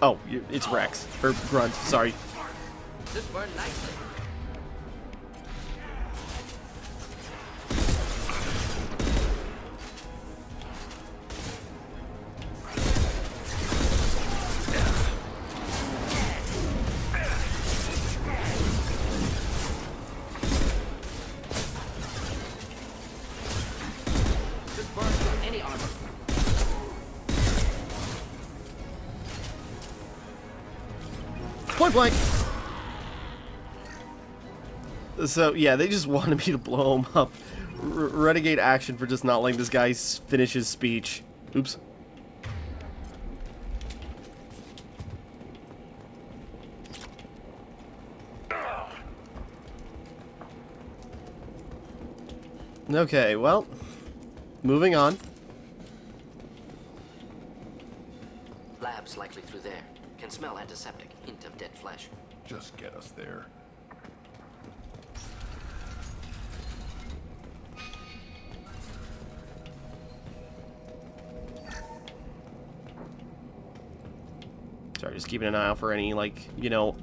Oh, it's Rex. Or Grunt, sorry. This burned nicely. This burns through any armor. Point blank! So, yeah, they just wanted me to blow him up. Renegade action for just not letting this guy finish his speech. Oops. Okay, well, moving on. Labs likely through there. Can smell antiseptic. Hint of dead flesh. Just get us there. Sorry, just keeping an eye out for any, like, you know,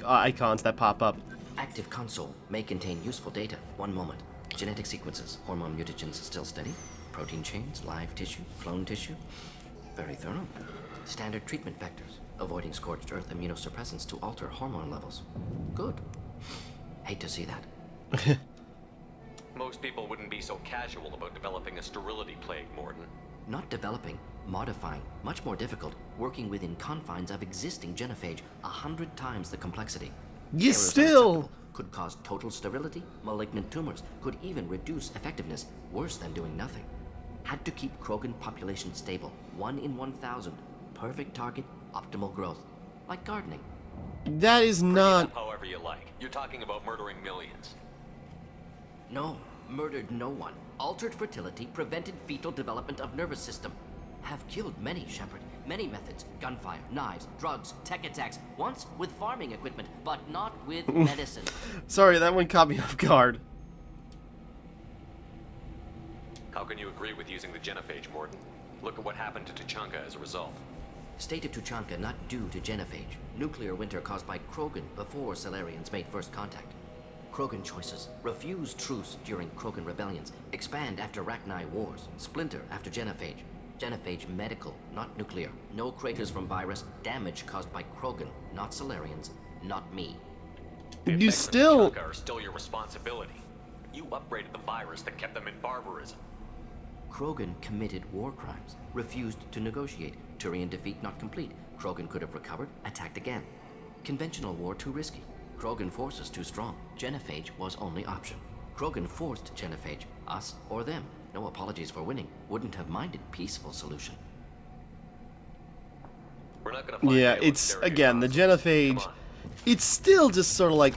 icons that pop up. Active console may contain useful data. One moment. Genetic sequences. Hormone mutagens still steady. Protein chains, live tissue, clone tissue. Very thorough. Standard treatment vectors. Avoiding scorched earth immunosuppressants to alter hormone levels. Good. Hate to see that. Most people wouldn't be so casual about developing a sterility plague, Mordin. Not developing, modifying, much more difficult, working within confines of existing genophage, 100 times the complexity. You Errors still... unacceptable. Could cause total sterility, malignant tumors, could even reduce effectiveness, worse than doing nothing. Had to keep Krogan population stable, 1 in 1,000. Perfect target, optimal growth. Like gardening. That is not... However you like. You're talking about murdering millions. No, murdered no one. Altered fertility, prevented fetal development of nervous system. Have killed many, Shepard. Many methods. Gunfire, knives, drugs, tech attacks. Once with farming equipment, but not with medicine. Sorry, that one caught me off guard. How can you agree with using the genophage, Mordin? Look at what happened to Tuchanka as a result. State of Tuchanka not due to genophage. Nuclear winter caused by Krogan before Salarians made first contact. Krogan choices. Refuse truce during Krogan rebellions. Expand after Rachni wars. Splinter after genophage. Genophage medical, not nuclear. No craters from virus. Damage caused by Krogan, not Salarians, not me. The You effects of still... Tuchanka are still your responsibility. You upgraded the virus that kept them in barbarism. Krogan committed war crimes. Refused to negotiate. Turian defeat not complete. Krogan could have recovered, attacked again. Conventional war too risky. Krogan forces too strong. Genophage was only option. Krogan forced genophage. Us or them. No apologies for winning. Wouldn't have minded peaceful solution. We're not gonna find Yeah, you it's, with again, the stereotypes. genophage... Come on. It's still just sort of like...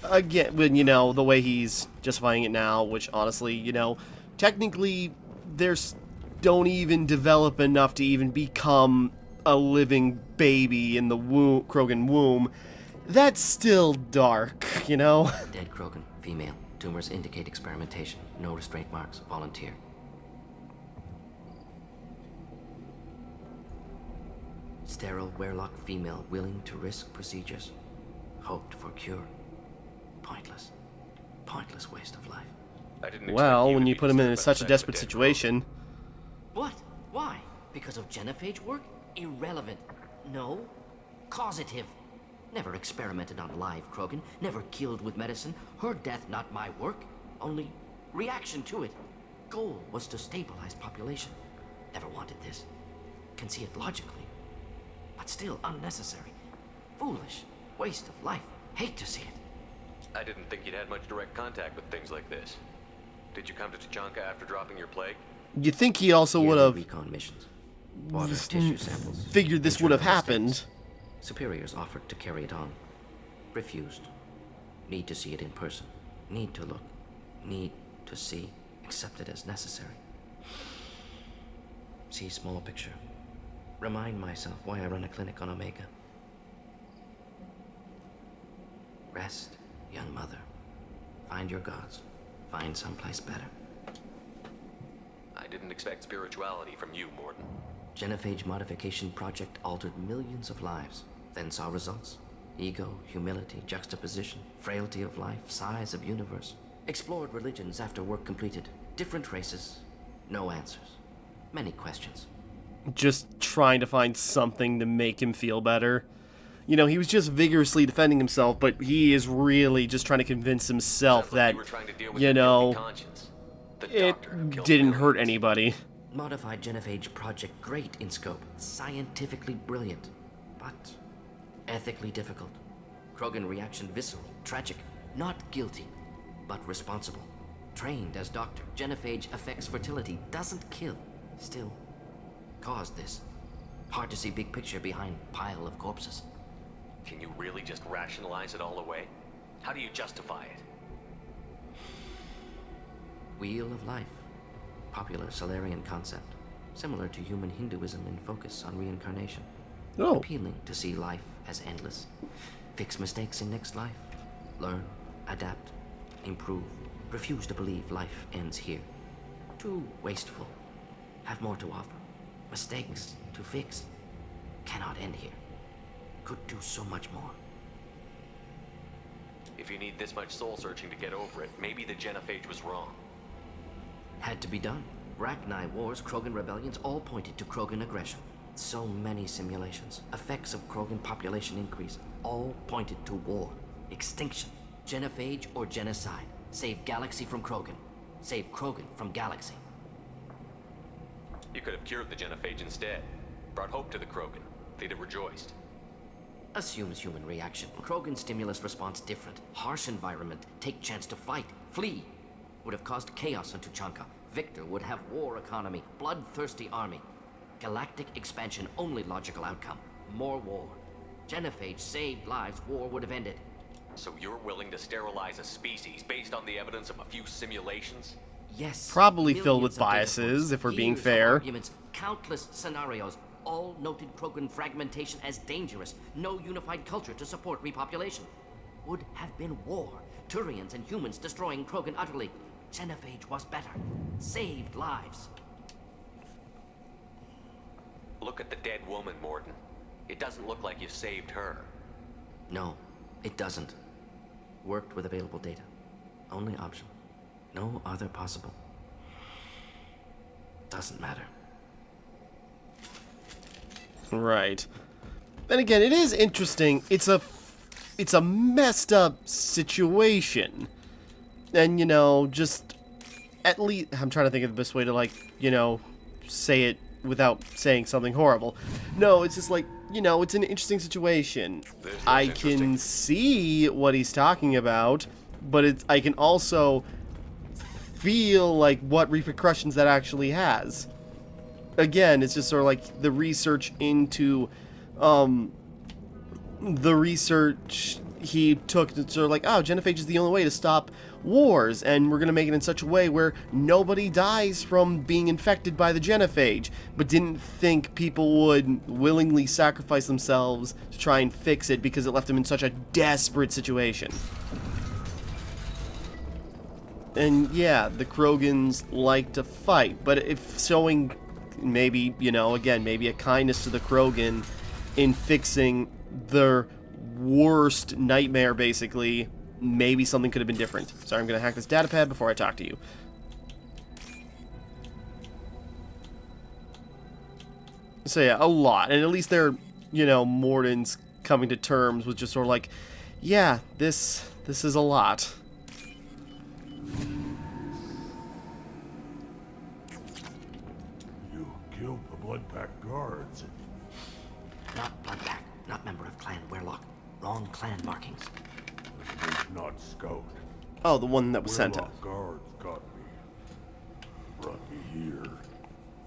Again, when, you know, the way he's justifying it now, which, honestly, you know, technically, there's... don't even develop enough to even become a living baby in the womb, Krogan womb. That's still dark, you know? Dead Krogan, female. Tumors indicate experimentation. No restraint marks. Volunteer. Sterile, werelock female willing to risk procedures. Hoped for cure. Pointless. Pointless waste of life. I didn't expect Well, when to you be put him in concerned about such the a sex of desperate dead situation... What? Why? Because of genophage work? Irrelevant. No. Causative. Never experimented on live Krogan. Never killed with medicine. Her death not my work. Only reaction to it. Goal was to stabilize population. Never wanted this. Can see it logically. But still unnecessary. Foolish. Waste of life. Hate to see it. I didn't think you'd had much direct contact with things like this. Did you come to Tuchanka after dropping your plague? You'd think he also would Yearly have recon missions. Water, tissue samples. figured this would have Internal happened. mistakes. Superiors offered to carry it on. Refused. Need to see it in person. Need to look. Need to see. accept it as necessary. See small picture. Remind myself why I run a clinic on Omega. Rest, young mother. Find your gods. Find someplace better. I didn't expect spirituality from you, Mordin. Genophage modification project altered millions of lives, then saw results. Ego, humility, juxtaposition, frailty of life, size of universe. Explored religions after work completed. Different races. No answers. Many questions. Just trying to find something to make him feel better. You know, he was just vigorously defending himself, but he is really just trying to convince himself that, you know, it didn't hurt anybody. Modified Genophage project great in scope, scientifically brilliant, but ethically difficult. Krogan reaction visceral, tragic, not guilty, but responsible. Trained as doctor, Genophage affects fertility, doesn't kill, still caused this. Hard to see big picture behind pile of corpses. Can you really just rationalize it all away? How do you justify it? Wheel of life. Popular Solarian concept. Similar to human Hinduism in focus on reincarnation. Oh. Appealing to see life as endless. Fix mistakes in next life. Learn, adapt, improve. Refuse to believe life ends here. Too wasteful. Have more to offer. Mistakes to fix. Cannot end here. Could do so much more. If you need this much soul searching to get over it, maybe the Genophage was wrong. Had to be done. Rachni wars, Krogan rebellions, all pointed to Krogan aggression. So many simulations. Effects of Krogan population increase, all pointed to war. Extinction. Genophage or genocide. Save galaxy from Krogan. Save Krogan from galaxy. You could have cured the Genophage instead. Brought hope to the Krogan. They'd have rejoiced. Assumes human reaction. Krogan stimulus response different. Harsh environment. Take chance to fight. Flee. Would have caused chaos on Tuchanka. Victor would have war economy. Bloodthirsty army. Galactic expansion. Only logical outcome. More war. Genophage saved lives. War would have ended. So you're willing to sterilize a species based on the evidence of a few simulations? Yes. Probably filled with Millions of data biases, points, if we're being years of fair. Arguments, countless scenarios, all noted Krogan fragmentation as dangerous. No unified culture to support repopulation. Would have been war. Turians and humans destroying Krogan utterly. Genophage was better. Saved lives. Look at the dead woman, Mordin. It doesn't look like you saved her. No, it doesn't. Worked with available data. Only option. No other possible. Doesn't matter. Right. And again, it is interesting. It's a messed up situation. And, you know, just at least I'm trying to think of the best way to, like, you know, say it without saying something horrible. No, it's just like, you know, it's an interesting situation. I can see what he's talking about, but I can also feel like what repercussions that actually has. Again, it's just sort of like the research into the research he took to sort of like, oh, Genophage is the only way to stop wars, and we're going to make it in such a way where nobody dies from being infected by the Genophage, but didn't think people would willingly sacrifice themselves to try and fix it because it left them in such a desperate situation. And yeah, the Krogans like to fight, but if showing maybe, you know, again, maybe a kindness to the Krogan in fixing their worst nightmare, basically, maybe something could have been different. Sorry, I'm going to hack this datapad before I talk to you. So yeah, a lot. And at least they're, you know, Mordin's coming to terms with just sort of like, yeah, this is a lot. You killed the Bloodpack guards. Not Bloodpack, not member of Clan Werlock. Wrong clan markings. Not Scout. Oh, the one that was sent out. Guards got me. Brought me here.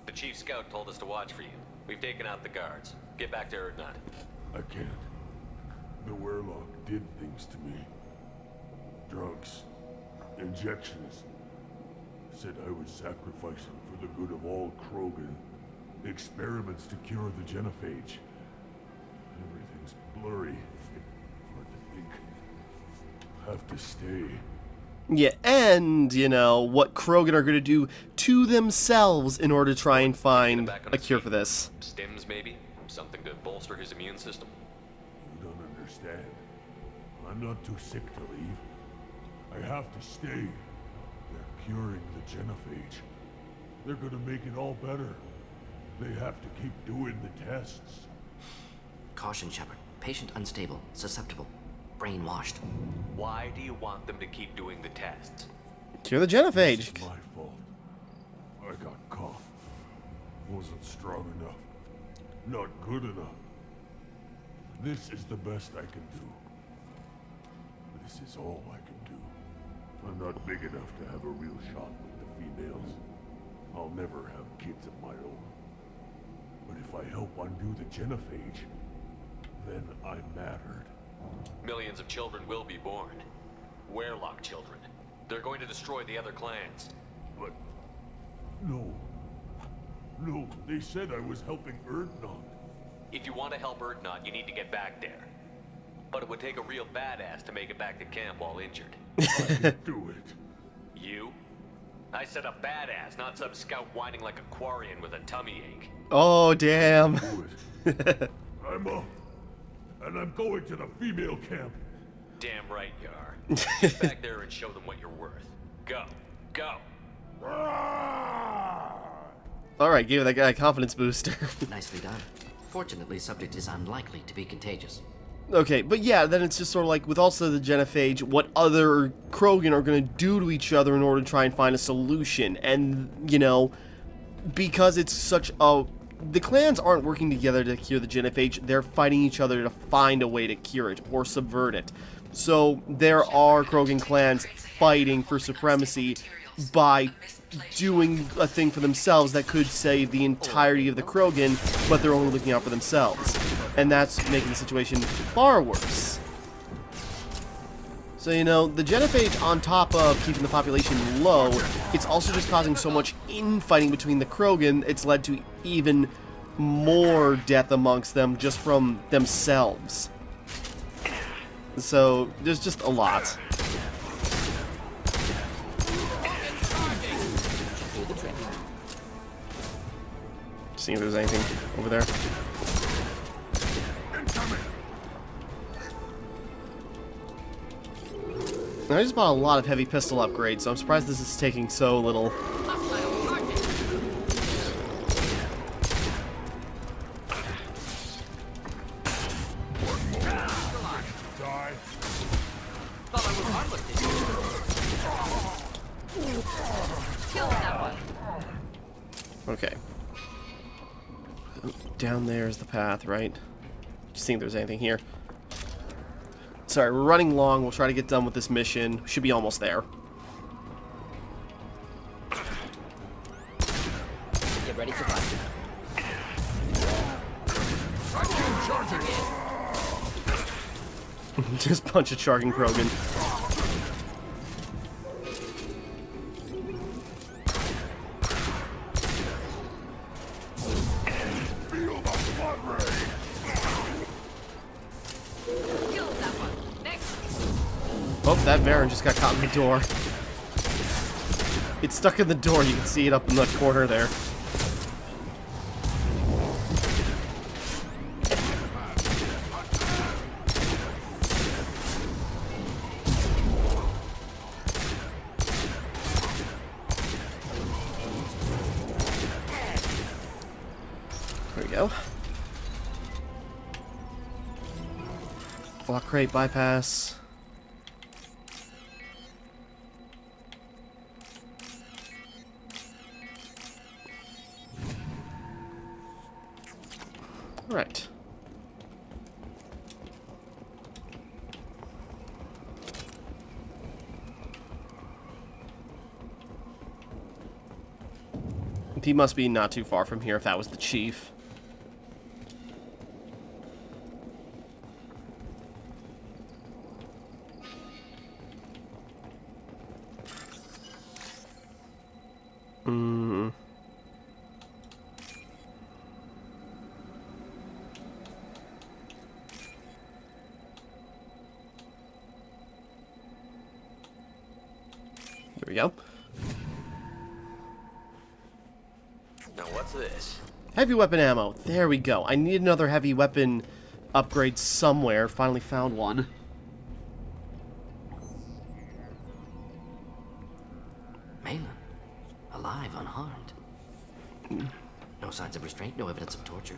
The Chief Scout told us to watch for you. We've taken out the guards. Get back to Erdnot. I can't. The Werlock did things to me. Drugs. Injections. Said I was sacrificing for the good of all Krogan. Experiments to cure the genophage. Everything's blurry. Hard to think. Have to stay. Yeah, and, you know, what Krogan are going to do to themselves in order to try and find a cure for this. Stims, maybe? Something to bolster his immune system? You don't understand. I'm not too sick to leave. I have to stay. They're curing the genophage. They're gonna make it all better. They have to keep doing the tests. Caution, Shepard. Patient unstable, susceptible, brainwashed. Why do you want them to keep doing the tests? Cure the genophage. It's my fault. I got caught. Wasn't strong enough. Not good enough. This is the best I can do. This is all I can do. I'm not big enough to have a real shot with the females. I'll never have kids of my own. But if I help undo the genophage, then I mattered. Millions of children will be born. Werelock children. They're going to destroy the other clans. But... no. No, they said I was helping Erdnot. If you want to help Erdnot, you need to get back there. But it would take a real badass to make it back to camp while injured. I can do it. You? I said a badass, not some scout whining like a Quarian with a tummy ache. Oh, damn. Do it. I'm up. And I'm going to the female camp. Damn right you are. Get back there and show them what you're worth. Go. Go. Alright, give that guy a confidence booster. Nicely done. Fortunately, subject is unlikely to be contagious. Okay, but yeah, then it's just sort of like, with also the genophage, what other Krogan are going to do to each other in order to try and find a solution. And, you know, because it's such a... the clans aren't working together to cure the genophage, they're fighting each other to find a way to cure it, or subvert it. So, there are Krogan clans fighting for supremacy by doing a thing for themselves that could save the entirety of the Krogan, but they're only looking out for themselves. And that's making the situation far worse. So, you know, the genophage, on top of keeping the population low, it's also just causing so much infighting between the Krogan, it's led to even more death amongst them just from themselves. So, there's just a lot. See if there's anything over there. I just bought a lot of heavy pistol upgrades, so I'm surprised this is taking so little. Okay. Down there's the path, right? Just seeing if there's anything here. Sorry, we're running long. We'll try to get done with this mission. We should be almost there. Get ready for fight. Just punch a charging Krogan. Oh, that Baron just got caught in the door. It's stuck in the door. You can see it up in the corner there. There we go. Block crate bypass. Right. He must be not too far from here if that was the chief. Hmm. There we go. Now what's this? Heavy weapon ammo. There we go. I need another heavy weapon upgrade somewhere. Finally found one. Malin, alive, unharmed. No signs of restraint, no evidence of torture.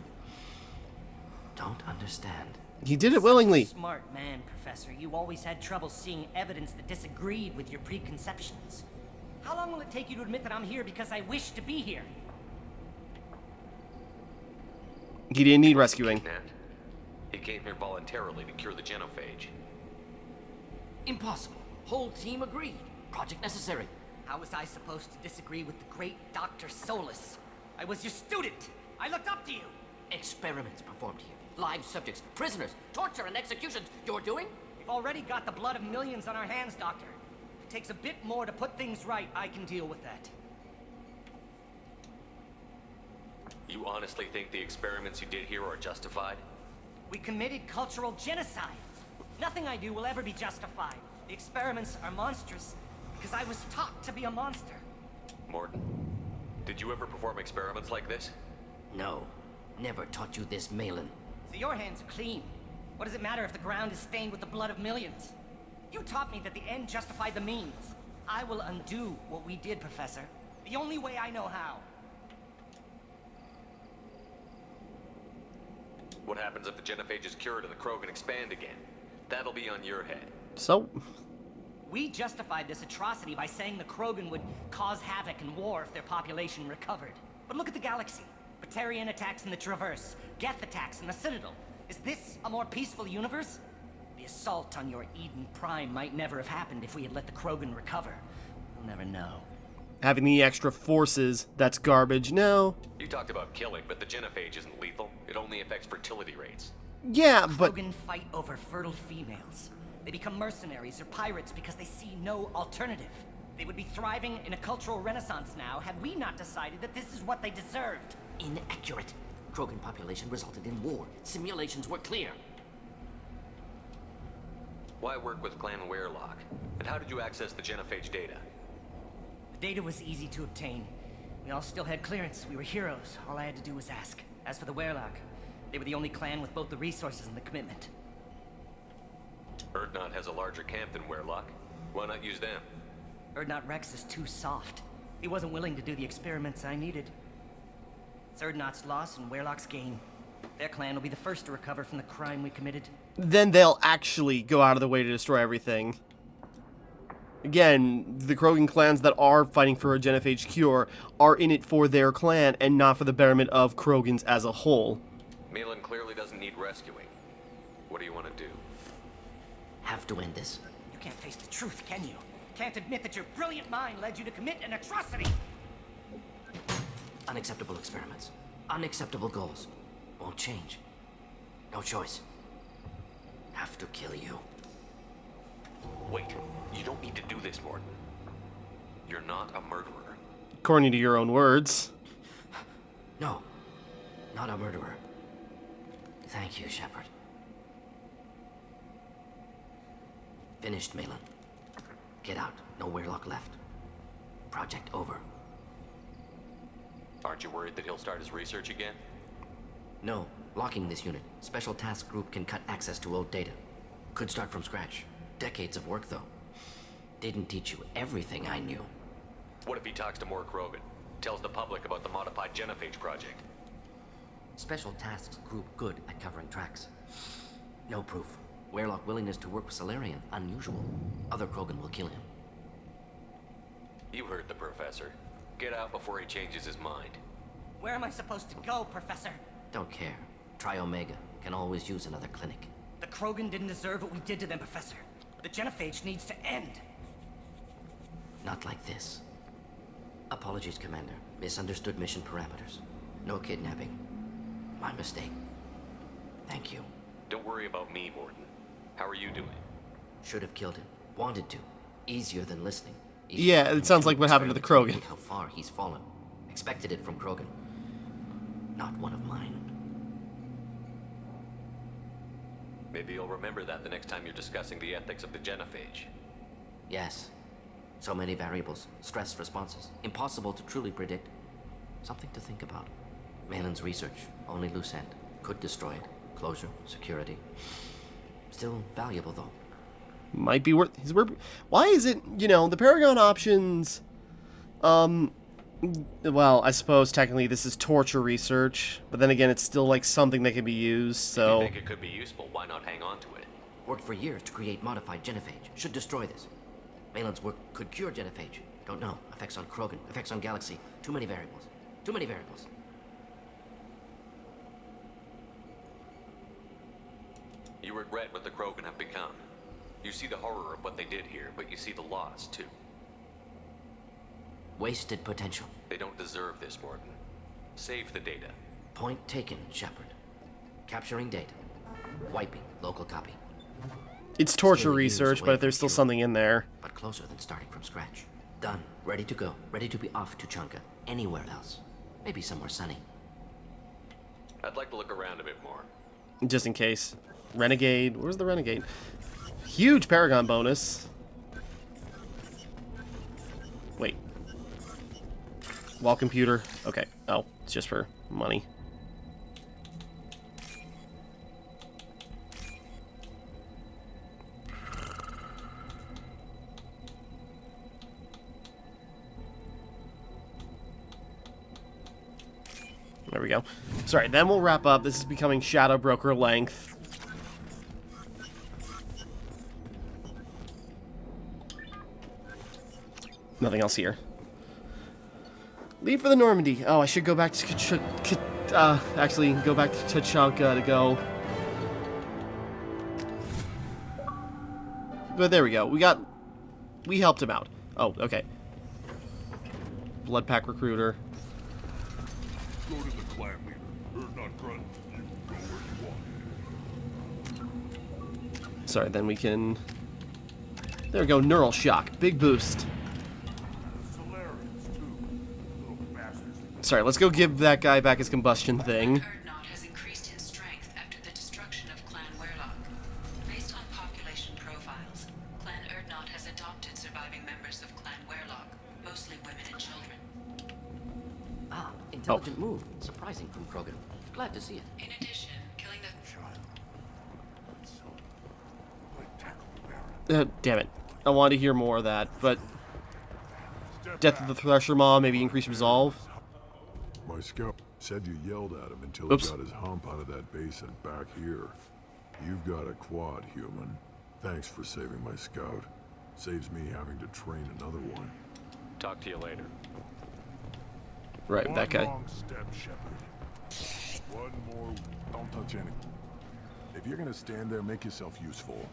Don't understand. He did it willingly. Smart man, Professor. You always had trouble seeing evidence that disagreed with your preconceptions. How long will it take you to admit that I'm here because I wish to be here? He didn't need rescuing. Kidnapped. He came here voluntarily to cure the genophage. Impossible. Whole team agreed. Project necessary. How was I supposed to disagree with the great Dr. Solus? I was your student. I looked up to you. Experiments performed here. Live subjects, prisoners, torture and executions. You're doing? We've already got the blood of millions on our hands, Doctor. If it takes a bit more to put things right, I can deal with that. You honestly think the experiments you did here are justified? We committed cultural genocide. Nothing I do will ever be justified. The experiments are monstrous because I was taught to be a monster. Mordin, did you ever perform experiments like this? No. Never taught you this, Malin. So your hands are clean. What does it matter if the ground is stained with the blood of millions? You taught me that the end justified the means. I will undo what we did, Professor. The only way I know how. What happens if the genophage is cured and the Krogan expand again? That'll be on your head. So, We justified this atrocity by saying the Krogan would cause havoc and war if their population recovered. But look at the galaxy. Batarian attacks in the Traverse, Geth attacks in the Citadel. Is this a more peaceful universe? The assault on your Eden Prime might never have happened if we had let the Krogan recover. We'll never know. having the extra forces, that's garbage. No. You talked about killing, but the genophage isn't lethal. It only affects fertility rates. Yeah, but... Krogan fight over fertile females. They become mercenaries or pirates because they see no alternative. They would be thriving in a cultural renaissance now had we not decided that this is what they deserved. Inaccurate. Krogan population resulted in war. Simulations were clear. Why work with Clan Werelock? And how did you access the genophage data? The data was easy to obtain. We all still had clearance. We were heroes. All I had to do was ask. As for the Werelock, they were the only clan with both the resources and the commitment. Erdnot has a larger camp than Werelock. Why not use them? Erdnot Rex is too soft. He wasn't willing to do the experiments I needed. It's Erdnot's loss and Werelock's gain. Their clan will be the first to recover from the crime we committed. Then they'll actually go out of the way to destroy everything. Again, the Krogan clans that are fighting for a genophage cure are in it for their clan and not for the betterment of Krogans as a whole. Malin clearly doesn't need rescuing. What do you want to do? Have to end this. You can't face the truth, can you? Can't admit that your brilliant mind led you to commit an atrocity! Unacceptable experiments. Unacceptable goals. Won't change. No choice. Have to kill you. Wait, you don't need to do this, Mordin. You're not a murderer. According to your own words. No. Not a murderer. Thank you, Shepard. Finished, Malin. Get out. No Werelock left. Project over. Aren't you worried that he'll start his research again? No. Locking this unit. Special task group can cut access to old data. Could start from scratch. Decades of work, though. Didn't teach you everything I knew. What if he talks to more Krogan? Tells the public about the modified genophage project? Special tasks group good at covering tracks. No proof. Werelock willingness to work with Solarian, unusual. Other Krogan will kill him. You heard the professor. Get out before he changes his mind. Where am I supposed to go, Professor? Don't care. Try Omega. Can always use another clinic. The Krogan didn't deserve what we did to them, Professor. The genophage needs to end. Not like this. Apologies, Commander. Misunderstood mission parameters. No kidnapping. My mistake. Thank you. Don't worry about me, Mordin. How are you doing? Should have killed him. Wanted to. Easier than listening. Yeah, it sounds like what happened to the Krogan. How far he's fallen. Expected it from Krogan. Not one of mine. Maybe you'll remember that the next time you're discussing the ethics of the genophage. Yes. So many variables, stress responses, impossible to truly predict. Something to think about. Malin's research, only loose end. Could destroy it. Closure, security. Still valuable, though. Might be worth... Why is it, you know, the Paragon options... Well, I suppose technically this is torture research, but then again, it's still like something that can be used, so... If you think it could be useful, why not hang on to it? Worked for years to create modified genophage. Should destroy this. Malin's work could cure genophage. Don't know. Effects on Krogan, effects on Galaxy. Too many variables. Too many variables. You regret what the Krogan have become. You see the horror of what they did here, but you see the loss, too. Wasted potential. They don't deserve this, Mordin. Save the data. Point taken, Shepard. Capturing data. Wiping local copy. It's torture Stealing research, news but away there's from still you. something in there. But closer than starting from scratch. Done. Ready to go. Ready to be off to Chanka. Anywhere else. Maybe somewhere sunny. I'd like to look around a bit more. Just in case. Renegade. Where's the Renegade? Huge Paragon bonus. Wait. Wall computer. Okay. Oh, it's just for money. There we go. Sorry, then we'll wrap up. This is becoming Shadow Broker length. Nothing else here. Leave for the Normandy. Oh, I should go back to actually go back to Tachanka to go. But there we go. We helped him out. Oh, okay. Blood Pack Recruiter. Go to the clan leader. Or not Grunt. You go where you want. Sorry, then we can... There we go. Neural Shock. Big boost. Sorry, let's go give that guy back his combustion thing. Erdnot has increased in strength after the destruction of Clan Werlock. Based on population profiles, Clan Erdnot has adopted surviving members of Clan Werlock, mostly women and children. Ah, intelligent move. Surprising from Krogan. Glad to see it. In addition, killing the... Damn it. I wanted to hear more of that, but... Death of the Thresher Maw, maybe increase resolve. My scout said you yelled at him until Oops. he got his hump out of that base and back here. You've got a quad, human. Thanks for saving my scout. Saves me having to train another one. Talk to you later. Right, that guy. One long step, Shepard. One more. Don't touch anything. If you're gonna stand there, make yourself useful.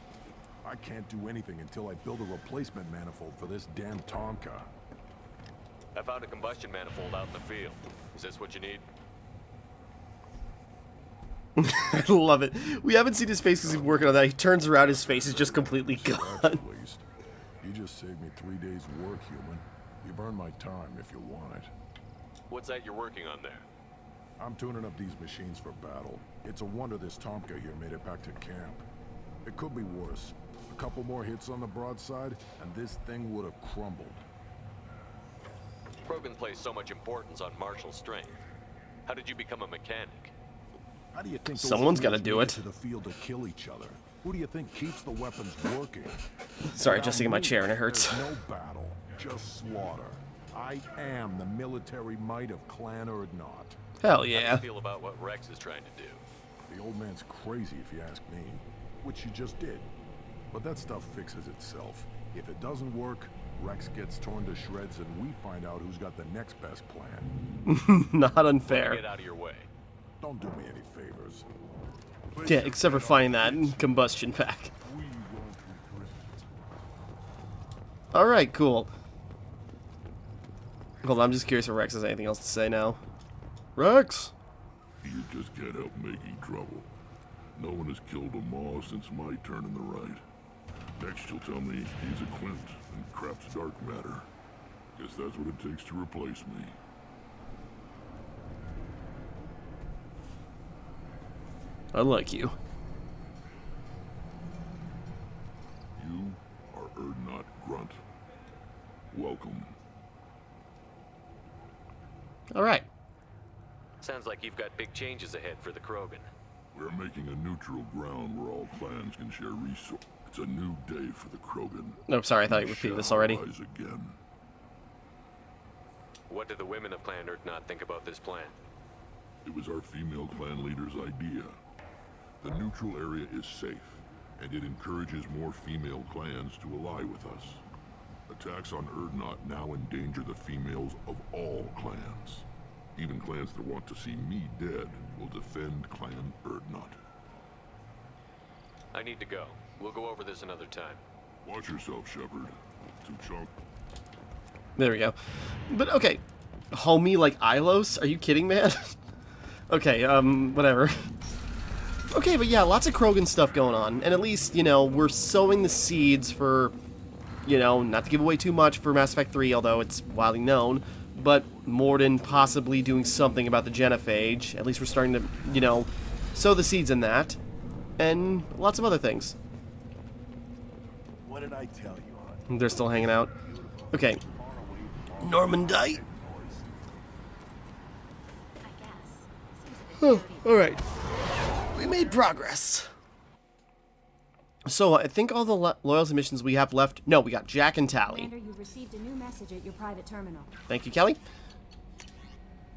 I can't do anything until I build a replacement manifold for this damn Tonka. I found a combustion manifold out in the field. Is this what you need? I love it. We haven't seen his face because he's working on that. He turns around, his face is just completely gone. At least. You just saved me 3 days' work, human. You've earned my time if you want it. What's that you're working on there? I'm tuning up these machines for battle. It's a wonder this Tomka here made it back to camp. It could be worse. A couple more hits on the broadside, and this thing would have crumbled. Krogan place so much importance on martial strength. How did you become a mechanic? How do you think Someone's gotta do it. to the field to kill each other? Who do you think keeps the weapons working? Sorry, adjusting my chair and it hurts. There's no battle, just slaughter. I am the military might of Clan Erdnot. Hell How do yeah. you feel about what Rex is trying to do? The old man's crazy if you ask me, which he just did. But that stuff fixes itself. If it doesn't work, Rex gets torn to shreds and we find out who's got the next best plan. Not unfair. Get out of your way. Don't do me any favors. Yeah, except for finding that combustion pack. We won't regret it. Alright, cool. Hold on, I'm just curious if Rex has anything else to say now. Rex! You just can't help making trouble. No one has killed a Maw since my turn in the right. Next you'll tell me he's a Quint and crap's dark matter. Guess that's what it takes to replace me. I like you. You are Erdnot Grunt. Welcome. Alright. Sounds like you've got big changes ahead for the Krogan. We're making a neutral ground where all clans can share resources. It's a new day for the Krogan. Oh, sorry, I thought you repeated this already. Rise again. What do the women of Clan Erdnot think about this plan? It was our female clan leader's idea. The neutral area is safe, and it encourages more female clans to ally with us. Attacks on Erdnot now endanger the females of all clans. Even clans that want to see me dead will defend Clan Erdnot. I need to go. We'll go over this another time. Watch yourself, Shepard. Chunk. There we go. But, okay. Homie like Ilos? Are you kidding, man? Okay, whatever. Okay, but yeah, lots of Krogan stuff going on. And at least, you know, we're sowing the seeds for, you know, not to give away too much for Mass Effect 3, although it's widely known, but Mordin possibly doing something about the genophage. At least we're starting to, you know, sow the seeds in that. And lots of other things. What did I tell you, hon? They're still hanging out. Okay. Normandite? I guess. Oh, alright. We made progress. So, I think all the loyalty missions we have left... No, we got Jack and Tally. Commander, you've received a new message at your private terminal. Thank you, Kelly.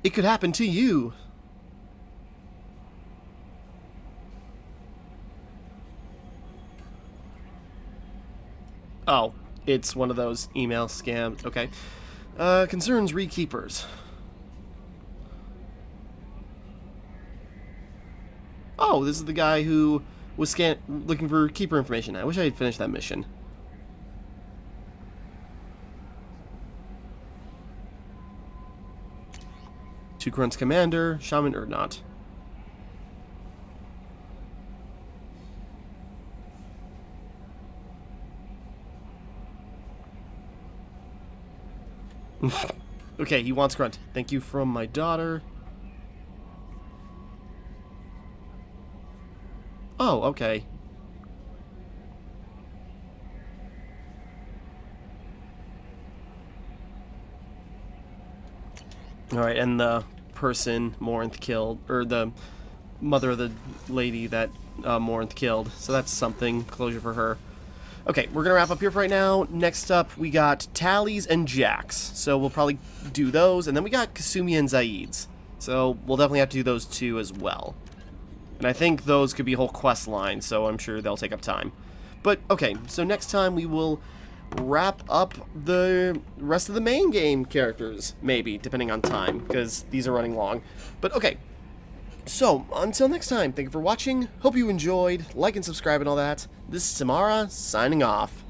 It could happen to you. Oh, it's one of those email scams. Okay. Concerns Rekeepers. Oh, this is the guy who was looking for Keeper information. I wish I had finished that mission. To Grunt's commander, Shaman Erdnot. Okay, he wants Grunt. Thank you from my daughter. Oh, okay. Alright, and the person Morinth killed, or the mother of the lady that Morinth killed. So that's something, closure for her. Okay, we're going to wrap up here for right now. Next up, we got Tally's and Jack's. So we'll probably do those. And then we got Kasumi and Zaid's. So we'll definitely have to do those two as well. And I think those could be whole quest lines, so I'm sure they'll take up time. But, okay, so next time we will wrap up the rest of the main game characters, maybe, depending on time, because these are running long. But, okay, so, until next time, thank you for watching, hope you enjoyed, like and subscribe and all that. This is Timmara, signing off.